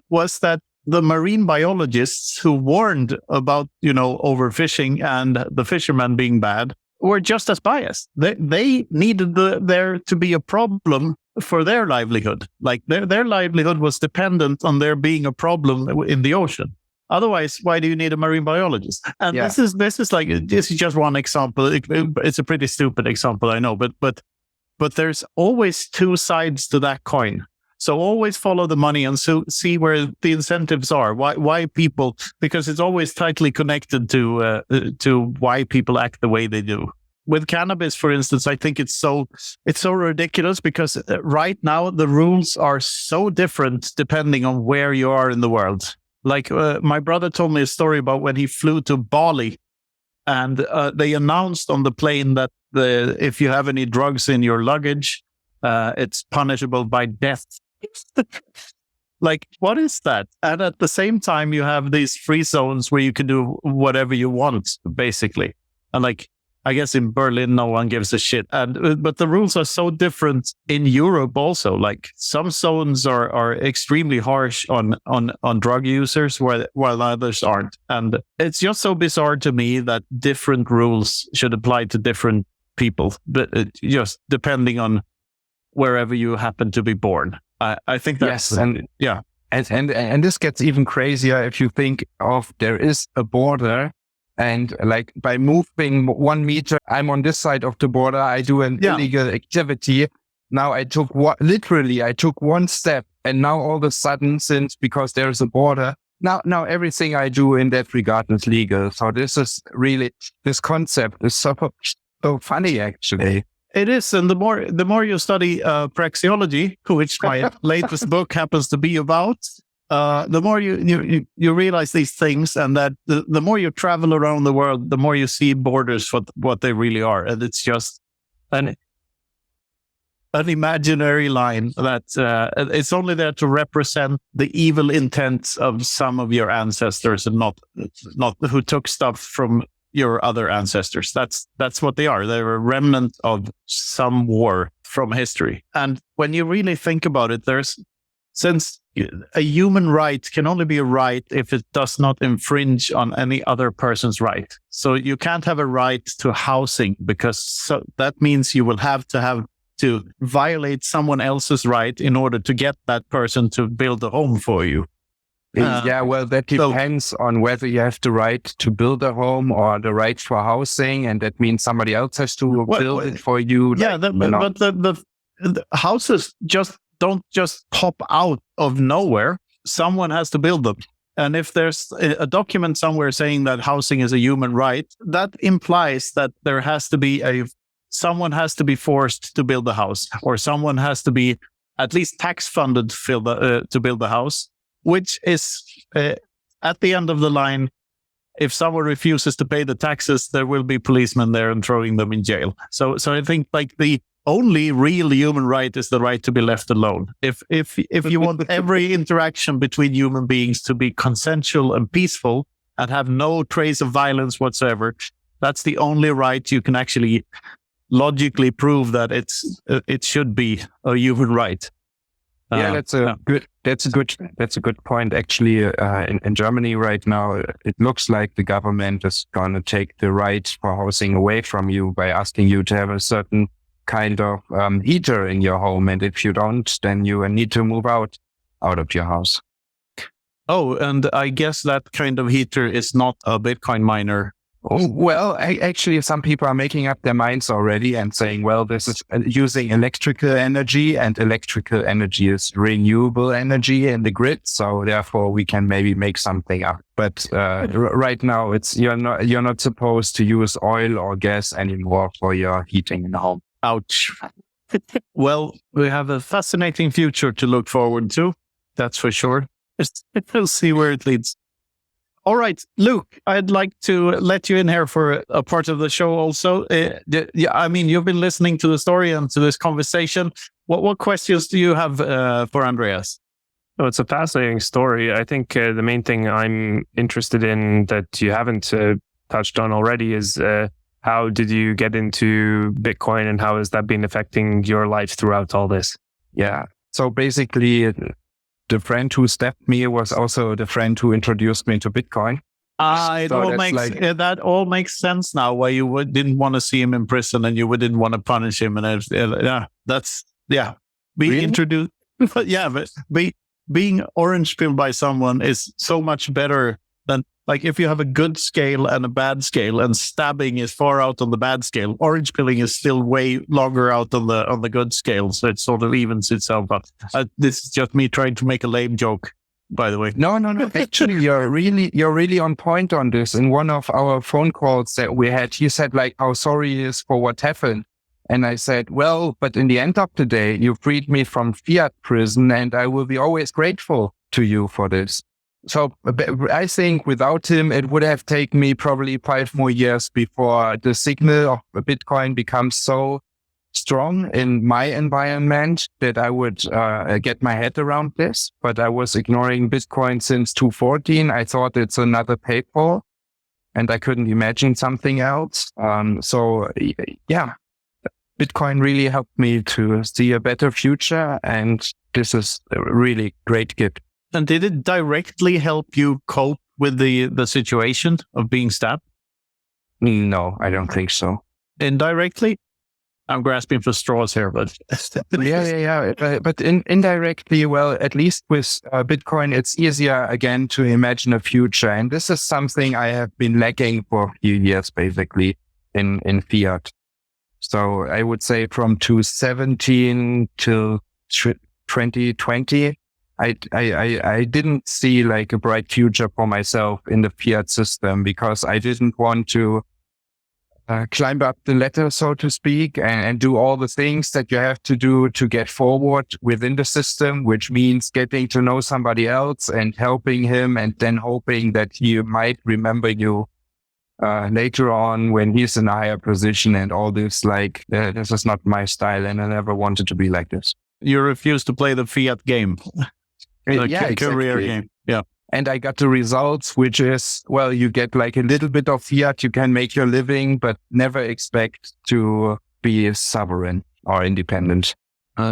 was that the marine biologists who warned about, overfishing and the fishermen being bad were just as biased. They needed there to be a problem for their livelihood. Like their livelihood was dependent on there being a problem in the ocean. Otherwise, why do you need a marine biologist? And this is just one example. It's a pretty stupid example, I know, but there's always two sides to that coin. So always follow the money and see where the incentives are. Why people? Because it's always tightly connected to why people act the way they do. With cannabis, for instance, I think it's so ridiculous because right now the rules are so different depending on where you are in the world. Like my brother told me a story about when he flew to Bali, and they announced on the plane that if you have any drugs in your luggage, it's punishable by death. Like, what is that? And at the same time, you have these free zones where you can do whatever you want, basically. And like, I guess in Berlin, no one gives a shit. But the rules are so different in Europe also. Like some zones are extremely harsh on drug users while others aren't. And it's just so bizarre to me that different rules should apply to different people, but just depending on wherever you happen to be born. I think that's, yes, and yeah. And this gets even crazier if you think of there is a border, and like by moving 1 meter, I'm on this side of the border, I do an illegal activity. Now I took one step, and now all of a sudden, because there's a border, now everything I do in that regard is legal. So this concept is so funny, actually. It is, and the more you study praxeology, which my latest book happens to be about, the more you realize these things, and that the more you travel around the world, the more you see borders for what they really are, and it's just an imaginary line that it's only there to represent the evil intents of some of your ancestors, and not who took stuff from your other ancestors. That's what they are. They're a remnant of some war from history. And when you really think about it, since a human right can only be a right if it does not infringe on any other person's right. So you can't have a right to housing, because that means you will have to violate someone else's right in order to get that person to build a home for you. Well, that depends on whether you have the right to build a home or the right for housing, and that means somebody else has to build it for you. Yeah, but the houses don't just pop out of nowhere. Someone has to build them. And if there's a document somewhere saying that housing is a human right, that implies that there has to be someone has to be forced to build a house, or someone has to be at least tax funded to build a house. Which is, at the end of the line, if someone refuses to pay the taxes, there will be policemen there and throwing them in jail. So I think like the only real human right is the right to be left alone. If you want every interaction between human beings to be consensual and peaceful and have no trace of violence whatsoever, that's the only right you can actually logically prove that it should be a human right. Yeah, that's a good point. Actually, in Germany right now, it looks like the government is going to take the right for housing away from you by asking you to have a certain kind of heater in your home, and if you don't, then you need to move out of your house. Oh, and I guess that kind of heater is not a Bitcoin miner. Oh, well, actually, some people are making up their minds already and saying, well, this is using electrical energy, and electrical energy is renewable energy in the grid. So therefore, we can maybe make something up. But right now, you're not supposed to use oil or gas anymore for your heating in the home. Ouch. Well, we have a fascinating future to look forward to. That's for sure. We'll see where it leads. All right, Luke, I'd like to let you in here for a part of the show also. I mean, you've been listening to the story and to this conversation. What questions do you have for Andreas? Oh, it's a fascinating story. I think the main thing I'm interested in that you haven't touched on already is how did you get into Bitcoin, and how has that been affecting your life throughout all this? Yeah, so basically, the friend who stepped me was also the friend who introduced me to Bitcoin. That all makes sense now. Why you didn't want to see him in prison, and you didn't want to punish him, and introduced. But being orange pilled by someone is so much better than, like, if you have a good scale and a bad scale, and stabbing is far out on the bad scale, orange pilling is still way longer out on the good scale. So it sort of evens itself out. This is just me trying to make a lame joke, by the way. No. Actually, you're really on point on this. In one of our phone calls that we had, he said like how sorry he is for what happened. And I said, well, but in the end of the day, you freed me from fiat prison, and I will be always grateful to you for this. So I think without him, it would have taken me probably 5 more years before the signal of Bitcoin becomes so strong in my environment that I would get my head around this. But I was ignoring Bitcoin since 2014. I thought it's another PayPal, and I couldn't imagine something else. Bitcoin really helped me to see a better future, and this is a really great gift. And did it directly help you cope with the situation of being stabbed? No, I don't think so. Indirectly? I'm grasping for straws here, but yeah. But indirectly, well, at least with Bitcoin, it's easier again to imagine a future. And this is something I have been lacking for a few years, basically, in fiat. So I would say from 2017 till 2020, I didn't see like a bright future for myself in the fiat system, because I didn't want to climb up the ladder, so to speak, and do all the things that you have to do to get forward within the system, which means getting to know somebody else and helping him, and then hoping that he might remember you later on when he's in a higher position, and all this. Like, this is not my style, and I never wanted to be like this. You refuse to play the fiat game. Career game. Yeah. And I got the results, which is, well, you get like a little bit of fiat, you can make your living, but never expect to be sovereign or independent.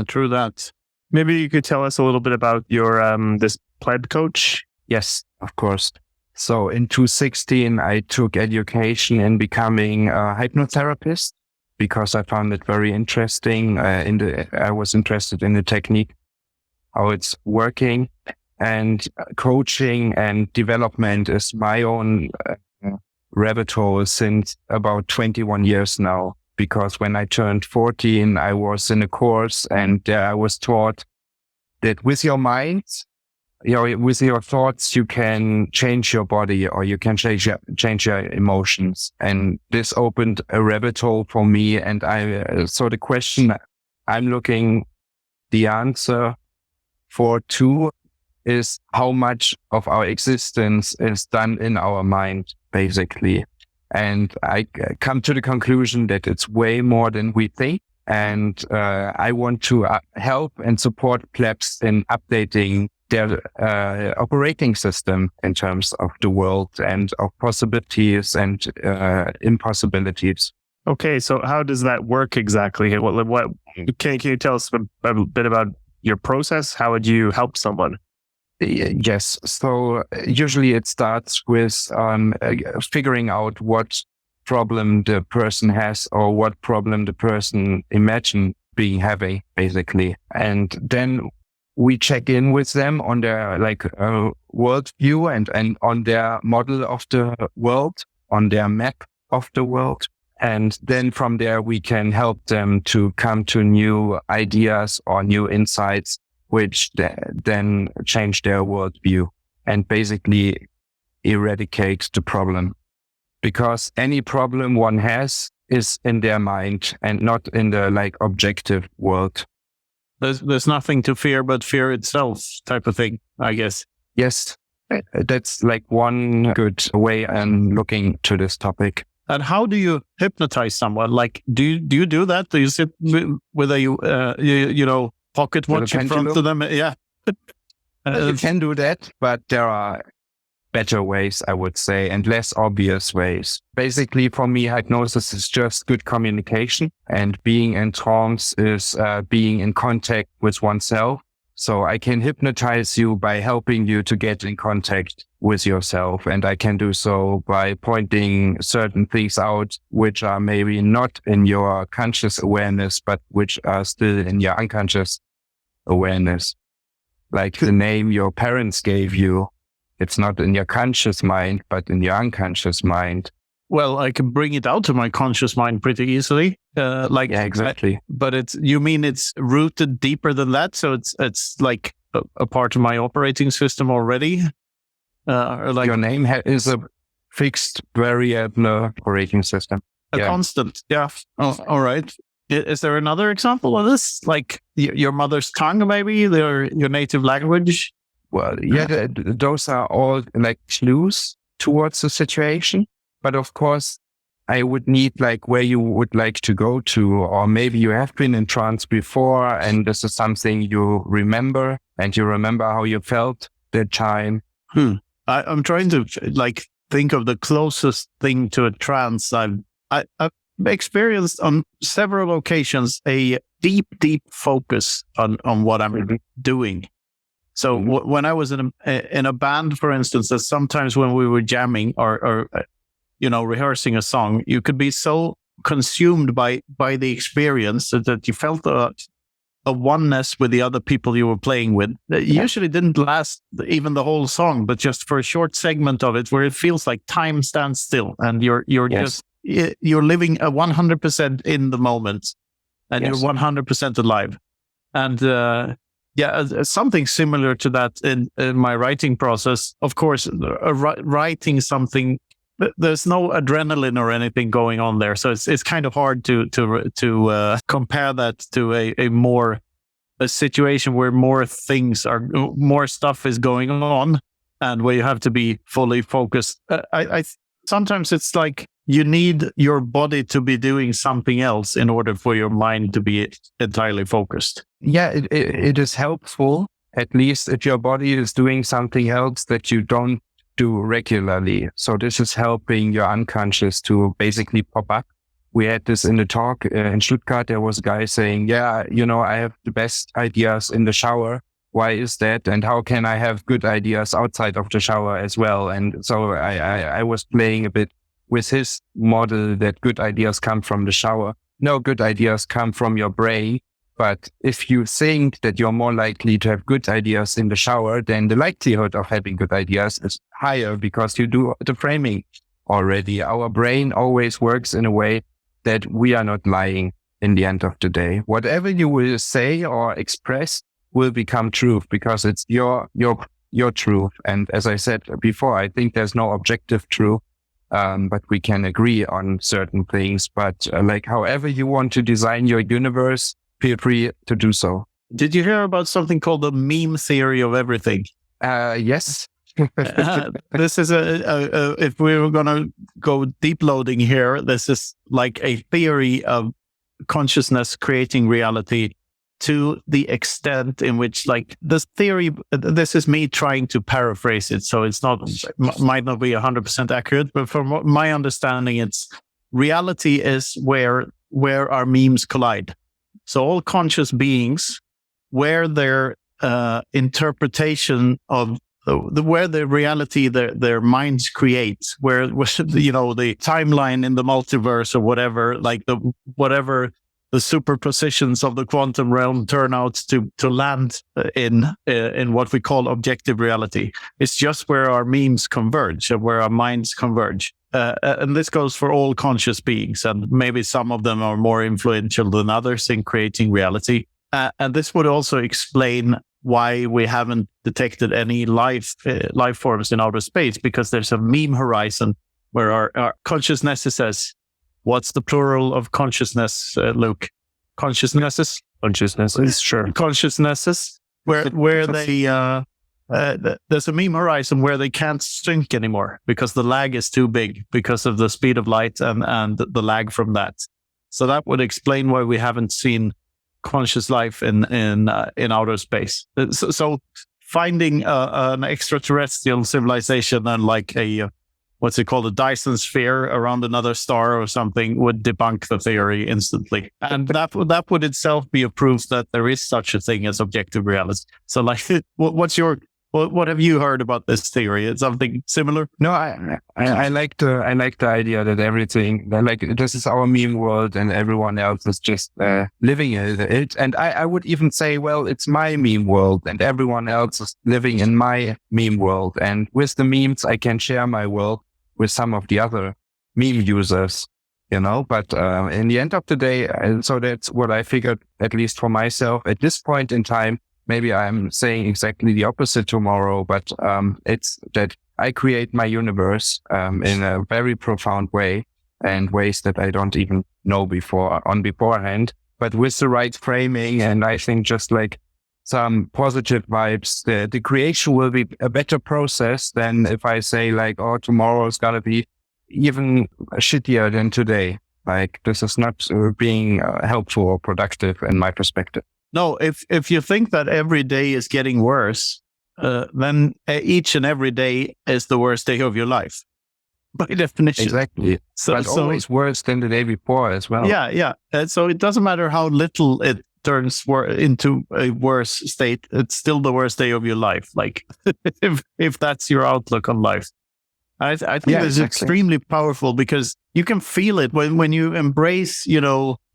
True that. Maybe you could tell us a little bit about your this Pleb Coach. Yes, of course. So in 2016, I took education in becoming a hypnotherapist, because I found it very interesting. I was interested in the technique, how it's working. And coaching and development is my own rabbit hole since about 21 years now. Because when I turned 14, I was in a course, and I was taught that with your mind, with your thoughts, you can change your body, or you can change your emotions. And this opened a rabbit hole for me. And so the question I'm looking the answer for too is how much of our existence is done in our mind, basically. And I come to the conclusion that it's way more than we think. And I want to help and support plebs in updating their operating system in terms of the world and of possibilities and impossibilities. Okay, so how does that work exactly? What can you tell us a bit about your process? How would you help someone? Yes. So usually it starts with figuring out what problem the person has, or what problem the person imagine being having, basically. And then we check in with them on their worldview and on their model of the world, on their map of the world. And then from there, we can help them to come to new ideas or new insights, which then change their worldview and basically eradicate the problem. Because any problem one has is in their mind and not in the objective world. There's nothing to fear but fear itself, type of thing, I guess. Yes, that's one good way I'm looking to this topic. And how do you hypnotize someone? Do you do that? Do you sit with a pocket watch in front of them? Yeah. You can do that, but there are better ways, I would say, and less obvious ways. Basically, for me, hypnosis is just good communication, and being in trance is being in contact with oneself. So I can hypnotize you by helping you to get in contact with yourself. And I can do so by pointing certain things out, which are maybe not in your conscious awareness, but which are still in your unconscious awareness. Like the name your parents gave you. It's not in your conscious mind, but in your unconscious mind. Well, I can bring it out to my conscious mind pretty easily. Yeah, exactly. But you mean it's rooted deeper than that? So it's like a part of my operating system already? Your name is a fixed variable operating system. Constant. Yeah. Oh, all right. Is there another example of this? Like your mother's tongue, maybe? Your native language? Well, yeah, those are all clues towards the situation. But of course, I would need where you would like to go to, or maybe you have been in trance before and this is something you remember, and you remember how you felt that time. I'm trying to think of the closest thing to a trance. I've experienced on several occasions a deep focus on what I'm doing. So when I was in a band, for instance, that sometimes when we were jamming or rehearsing a song, you could be so consumed by the experience, that you felt a oneness with the other people you were playing with. It usually didn't last even the whole song, but just for a short segment of it where it feels like time stands still and you're Yes. you're living a 100% in the moment, and Yes. you're 100% alive. And something similar to that in my writing process. Of course, writing something, there's no adrenaline or anything going on there, so it's kind of hard to compare that to a situation where more stuff is going on, and where you have to be fully focused. I sometimes it's like you need your body to be doing something else in order for your mind to be entirely focused. Yeah, it is helpful, at least if your body is doing something else that you don't do regularly. So this is helping your unconscious to basically pop up. We had this in the talk in Stuttgart. There was a guy saying, I have the best ideas in the shower. Why is that? And how can I have good ideas outside of the shower as well? And so I was playing a bit with his model that good ideas come from the shower. No, good ideas come from your brain. But if you think that you're more likely to have good ideas in the shower, then the likelihood of having good ideas is higher because you do the framing already. Our brain always works in a way that we are not lying in the end of the day. Whatever you will say or express will become truth because it's your truth. And as I said before, I think there's no objective truth, but we can agree on certain things. But however you want to design your universe, feel free to do so. Did you hear about something called the meme theory of everything? Yes. This is if we were going to go deep loading here, this is like a theory of consciousness creating reality to the extent in which, like, this theory, this is me trying to paraphrase it, so it's not, might not be 100% accurate, but from my understanding, it's reality is where our memes collide. So all conscious beings, where their interpretation of where the reality their minds create, where the timeline in the multiverse or whatever, like whatever the superpositions of the quantum realm turn out to land in what we call objective reality. It's just where our memes converge and where our minds converge. And this goes for all conscious beings, and maybe some of them are more influential than others in creating reality. And this would also explain why we haven't detected any life forms in outer space, because there's a meme horizon where our consciousness says, what's the plural of consciousness, Luke? Consciousnesses? Consciousnesses, sure. Consciousnesses, where they... there's a meme horizon where they can't sync anymore because the lag is too big because of the speed of light and the lag from that. So that would explain why we haven't seen conscious life in outer space. So finding an extraterrestrial civilization and like a what's it called, a Dyson sphere around another star or something would debunk the theory instantly, and that would itself be a proof that there is such a thing as objective reality. So, like, what have you heard about this theory? It's something similar? No, I like the idea that everything, like, this is our meme world and everyone else is just living it. And I would even say, well, it's my meme world and everyone else is living in my meme world. And with the memes, I can share my world with some of the other meme users, But in the end of the day, so that's what I figured, at least for myself at this point in time. Maybe I'm saying exactly the opposite tomorrow, but it's that I create my universe in a very profound way, and ways that I don't even know beforehand. But with the right framing, and I think just like some positive vibes, the creation will be a better process than if I say like, oh, tomorrow is gonna be even shittier than today. Like, this is not being helpful or productive in my perspective. No, if you think that every day is getting worse, then each and every day is the worst day of your life, by definition. Exactly. But always worse than the day before as well. Yeah. So it doesn't matter how little it turns into a worse state, it's still the worst day of your life. Like, if that's your outlook on life. I think it's extremely powerful because you can feel it when you embrace,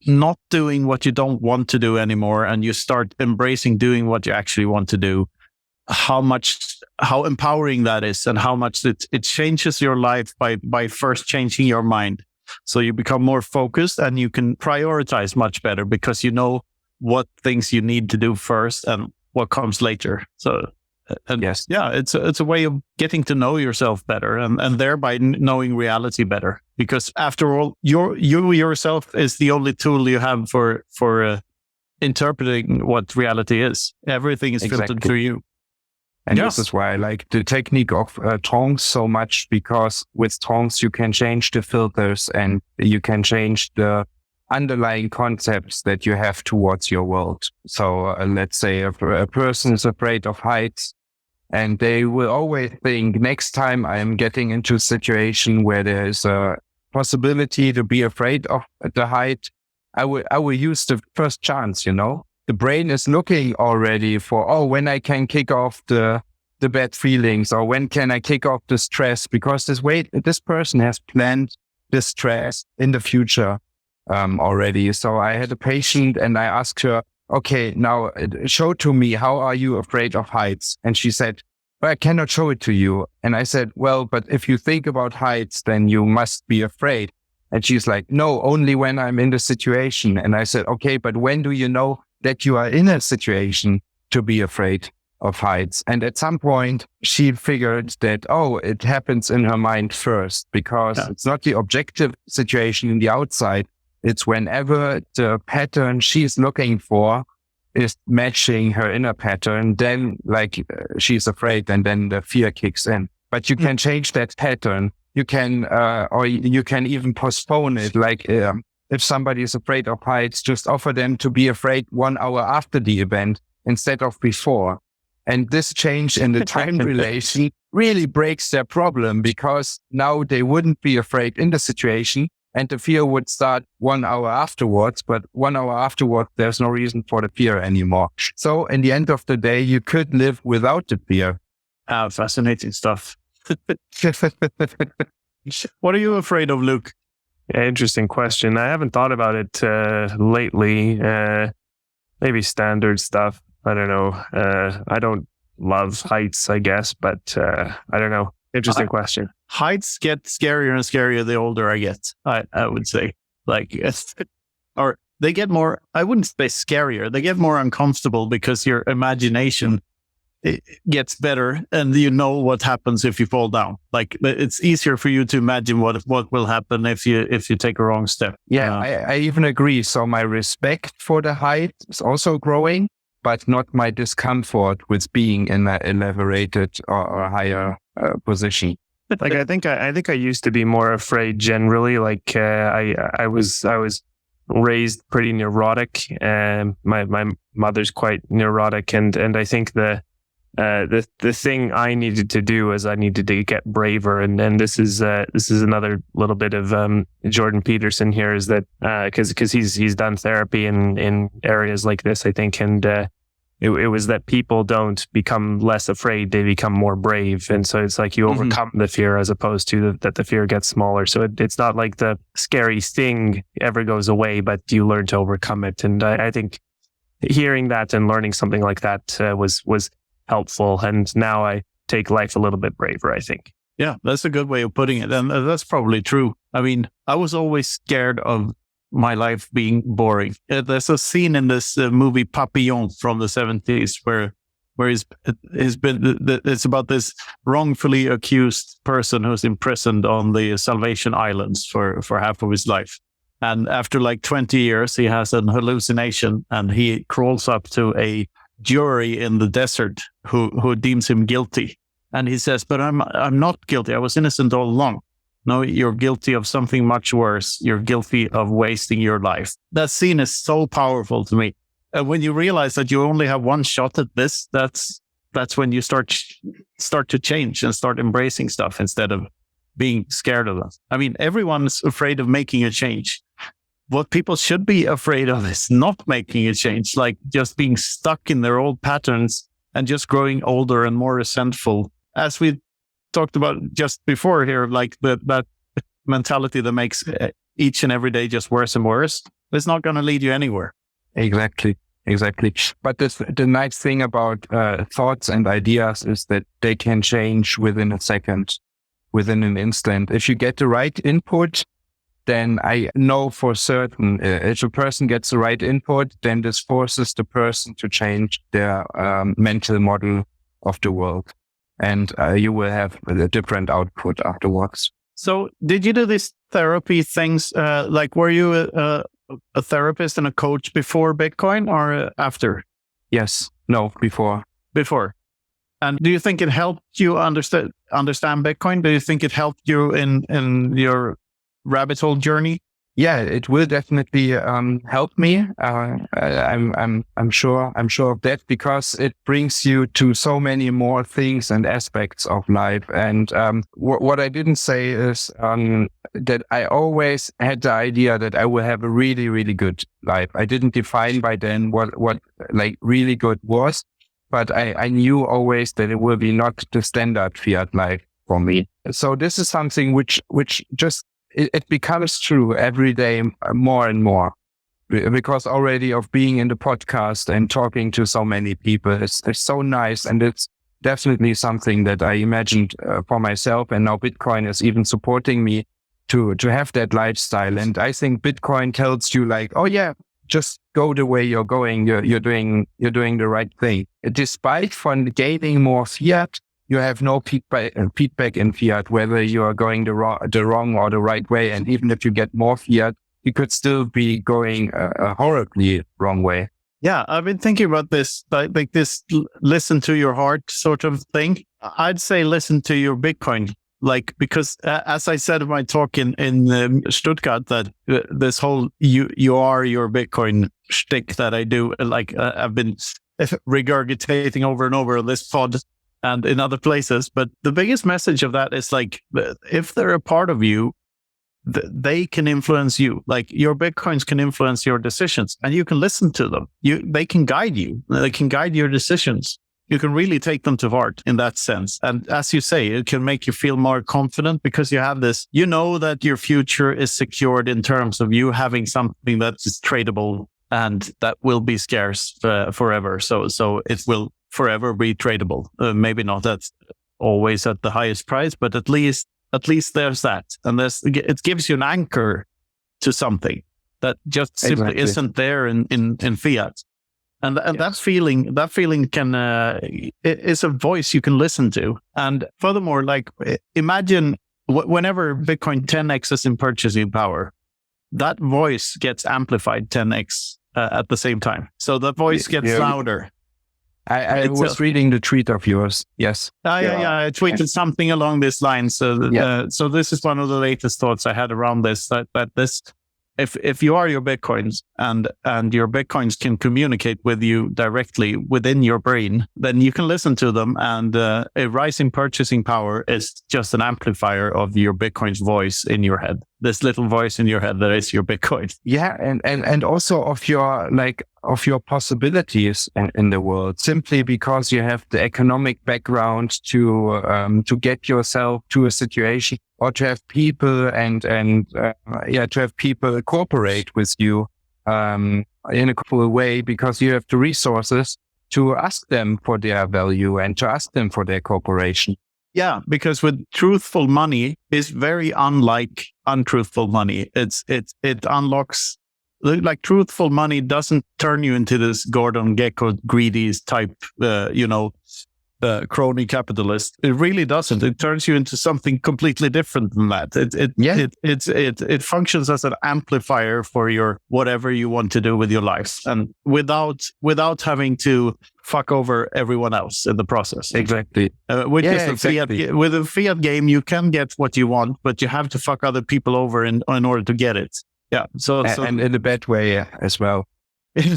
not doing what you don't want to do anymore, and you start embracing doing what you actually want to do. How empowering that is, and how much it changes your life by first changing your mind. So you become more focused and you can prioritize much better because you know what things you need to do first and what comes later. So, yes, it's a way of getting to know yourself better and thereby knowing reality better. Because after all, you yourself is the only tool you have for interpreting what reality is. Everything is filtered through you. And this is why I like the technique of trance so much, because with trance you can change the filters and you can change the underlying concepts that you have towards your world. So let's say a person is afraid of heights, and they will always think, next time I am getting into a situation where there is a possibility to be afraid of the height, I will use the first chance, The brain is looking already for, when I can kick off the bad feelings, or when can I kick off the stress, because this person has planned the stress in the future already. So I had a patient and I asked her, okay, now show to me, how are you afraid of heights? And she said, well, I cannot show it to you. And I said, well, but if you think about heights, then you must be afraid. And she's like, no, only when I'm in the situation. And I said, okay, but when do you know that you are in a situation to be afraid of heights? And at some point she figured that, it happens in her mind first, because it's not the objective situation in the outside. It's whenever the pattern she's looking for is matching her inner pattern, then she's afraid, and then the fear kicks in. But you can change that pattern. You can, or you can even postpone it. If somebody is afraid of heights, just offer them to be afraid 1 hour after the event instead of before. And this change in the time relation really breaks their problem, because now they wouldn't be afraid in the situation, and the fear would start 1 hour afterwards. But 1 hour afterwards, there's no reason for the fear anymore. So in the end of the day, you could live without the fear. Fascinating stuff. What are you afraid of, Luke? Yeah, interesting question. I haven't thought about it lately. Maybe standard stuff. I don't know. I don't love heights, I guess, but I don't know. Interesting question. Heights get scarier and scarier the older I get, I would say. Or they get more, I wouldn't say scarier, they get more uncomfortable, because your imagination gets better and you know what happens if you fall down. It's easier for you to imagine what will happen if you take a wrong step. Yeah, I even agree. So my respect for the height is also growing, but not my discomfort with being in an elevated or higher position. I think I used to be more afraid generally. I was raised pretty neurotic, and my mother's quite neurotic, and I think the thing I needed to do is I needed to get braver, and then this is another little bit of Jordan Peterson here, is that because he's done therapy in areas like this, I think, and it was that people don't become less afraid, they become more brave, and so it's like you overcome the fear as opposed to that the fear gets smaller. So it's not like the scary sting ever goes away, but you learn to overcome it. And I think hearing that and learning something like that was helpful, and now I take life a little bit braver, I think. Yeah, that's a good way of putting it, and that's probably true. I mean, I was always scared of my life being boring. There's a scene in this movie Papillon from the 70s where it's about this wrongfully accused person who's imprisoned on the Salvation Islands for half of his life. And after 20 years, he has an hallucination, and he crawls up to a jury in the desert who deems him guilty. And he says, but I'm not guilty. I was innocent all along. No, you're guilty of something much worse. You're guilty of wasting your life. That scene is so powerful to me. And when you realize that you only have one shot at this, that's when you start to change and start embracing stuff instead of being scared of it. I mean, everyone's afraid of making a change. What people should be afraid of is not making a change, just being stuck in their old patterns and just growing older and more resentful. As we talked about just before here, like that mentality that makes each and every day just worse and worse, it's not going to lead you anywhere. Exactly. But the nice thing about thoughts and ideas is that they can change within a second, within an instant. If you get the right input, then I know for certain if a person gets the right input, then this forces the person to change their mental model of the world. And you will have a different output afterwards. So did you do these therapy things? Like, were you a therapist and a coach before Bitcoin or after? Yes. No, before. Before. And do you think it helped you understand Bitcoin? Do you think it helped you in your rabbit hole journey? Yeah, it will definitely help me. I'm sure of that, because it brings you to so many more things and aspects of life. And what I didn't say is that I always had the idea that I will have a really, really good life. I didn't define by then what like really good was, but I knew always that it will be not the standard fiat life for me. So this is something which just it becomes true every day more and more, because already of being in the podcast and talking to so many people, it's so nice. And it's definitely something that I imagined for myself. And now Bitcoin is even supporting me to have that lifestyle. And I think Bitcoin tells you like, oh yeah, just go the way you're going. You're doing the right thing. Despite from gaining more fiat, you have no feedback in fiat, whether you are going the wrong or the right way. And even if you get more fiat, you could still be going a horribly wrong way. Yeah, I've been thinking about this, like this listen to your heart sort of thing. I'd say listen to your Bitcoin, like, because as I said in my talk in Stuttgart, that this whole you are your Bitcoin shtick that I do, like I've been regurgitating over and over on this pod and in other places. But the biggest message of that is like, if they're a part of you, they can influence you. Like your Bitcoins can influence your decisions, and you can listen to them. They can guide you. They can guide your decisions. You can really take them to heart in that sense. And as you say, it can make you feel more confident, because you have this, you know that your future is secured in terms of you having something that is tradable and that will be scarce forever. So it will forever be tradable. Maybe not that's always at the highest price, but at least there's that. And it gives you an anchor to something that just simply isn't there in fiat. And yes. that feeling can, is a voice you can listen to. And furthermore, like imagine whenever Bitcoin 10x's in purchasing power, that voice gets amplified 10x at the same time. So the voice gets louder. I was reading the tweet of yours. Yes. I tweeted something along this line. So this is one of the latest thoughts I had around this, that this, if you are your Bitcoins and your Bitcoins can communicate with you directly within your brain, then you can listen to them. And a rising purchasing power is just an amplifier of your Bitcoin's voice in your head. This little voice in your head that is your Bitcoin. Yeah, and also of your possibilities in the world, simply because you have the economic background to get yourself to a situation, or to have people to have people cooperate with you in a cool way, because you have the resources to ask them for their value and to ask them for their cooperation. Yeah, because with truthful money is very unlike untruthful money. It unlocks, like truthful money doesn't turn you into this Gordon Gekko greedy type, crony capitalist. It really doesn't. It turns you into something completely different than that. It functions as an amplifier for your whatever you want to do with your life, and without having to fuck over everyone else in the process. Exactly. With a fiat game, you can get what you want, but you have to fuck other people over in order to get it. Yeah. So and in a bad way as well.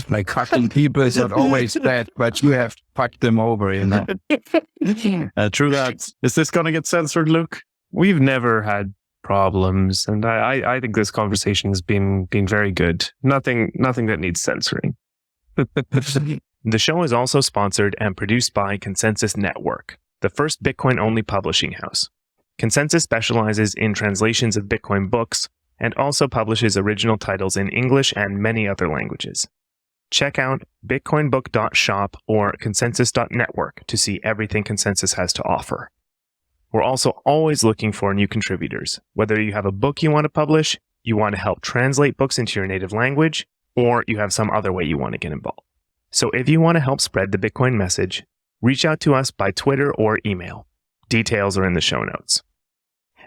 Like fucking people is not always bad, but you have fucked them over, you know. True that. Is this going to get censored, Luke? We've never had problems, and I think this conversation has been very good. Nothing that needs censoring. The show is also sponsored and produced by Consensus Network, the first Bitcoin-only publishing house. Consensus specializes in translations of Bitcoin books and also publishes original titles in English and many other languages. Check out bitcoinbook.shop or consensus.network to see everything Consensus has to offer. We're also always looking for new contributors, whether you have a book you want to publish, you want to help translate books into your native language, or you have some other way you want to get involved. So if you want to help spread the Bitcoin message, reach out to us by Twitter or email. Details are in the show notes.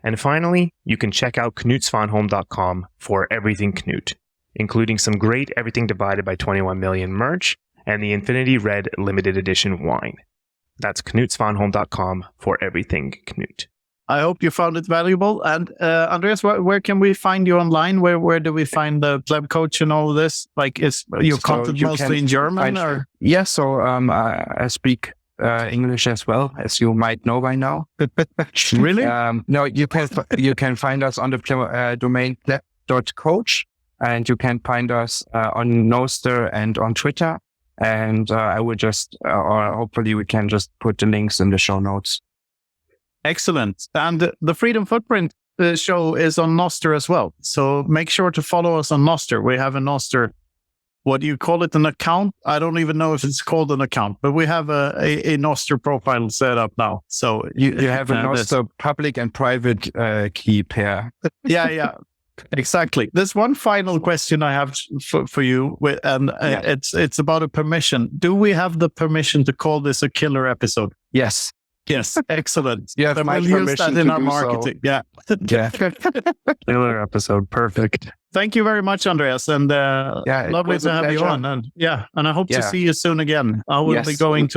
And finally, you can check out knutsvanholm.com for everything Knut, including some great Everything Divided by 21 Million merch and the Infinity Red limited edition wine. That's knutsvanholm.com for everything Knut. I hope you found it valuable. And Andreas, where can we find you online? Where do we find the Pleb Coach and all of this? Like, is your content mostly in German? Or? Yeah, so I speak English as well, as you might know by now. Really? No, you can find us on the domain pleb.coach, and you can find us on Noster and on Twitter. And I would just, or hopefully we can just put the links in the show notes. Excellent. And the Freedom Footprint show is on Noster as well. So make sure to follow us on Noster. We have a Noster, what do you call it, an account? I don't even know if it's called an account, but we have a Noster profile set up now. So you have a Noster public and private key pair. Yeah. Exactly. There's one final question I have for you, and it's about a permission. Do we have the permission to call this a killer episode? Yes. Yes, excellent. Yeah, we'll use that in our marketing. So. Yeah. Killer episode. Perfect. Thank you very much, Andreas. And lovely to have you on. And I hope to see you soon again. I will be going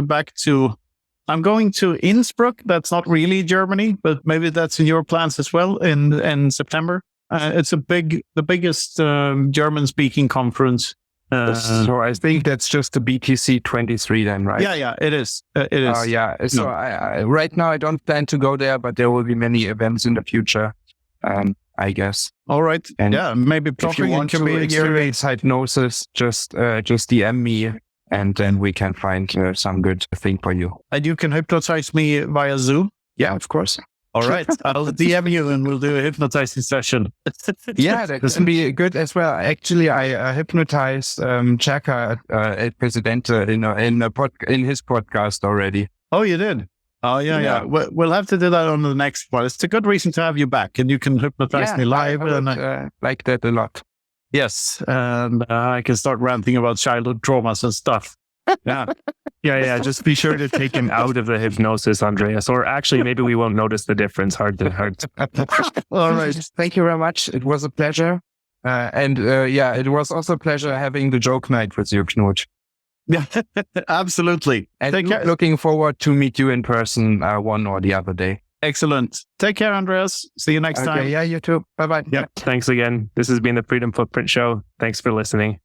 I'm going to Innsbruck. That's not really Germany, but maybe that's in your plans as well in September. It's the biggest German-speaking conference. So I think that's just the BTC 23 then, right? Yeah, it is. It is. Oh, yeah. So I right now I don't plan to go there, but there will be many events in the future, I guess. All right. And maybe if you want to experience hypnosis, just DM me, and then we can find some good thing for you. And you can hypnotize me via Zoom? Yeah, of course. All right. I'll DM you and we'll do a hypnotizing session. Yeah, that can be good as well. Actually, I hypnotized Chaka El Presidente in his podcast already. Oh, you did? Oh, yeah. We'll have to do that on the next one. It's a good reason to have you back, and you can hypnotize me live. I like that a lot. Yes, and I can start ranting about childhood traumas and stuff. Yeah. Just be sure to take him out of the hypnosis, Andreas. Or actually, maybe we won't notice the difference. Hard to. All right. Thank you very much. It was a pleasure. It was also a pleasure having the joke night with you, Knut. Yeah, absolutely. And looking forward to meet you in person one or the other day. Excellent. Take care, Andreas. See you next time. Yeah, you too. Bye-bye. Yeah. Thanks again. This has been the Freedom Footprint Show. Thanks for listening.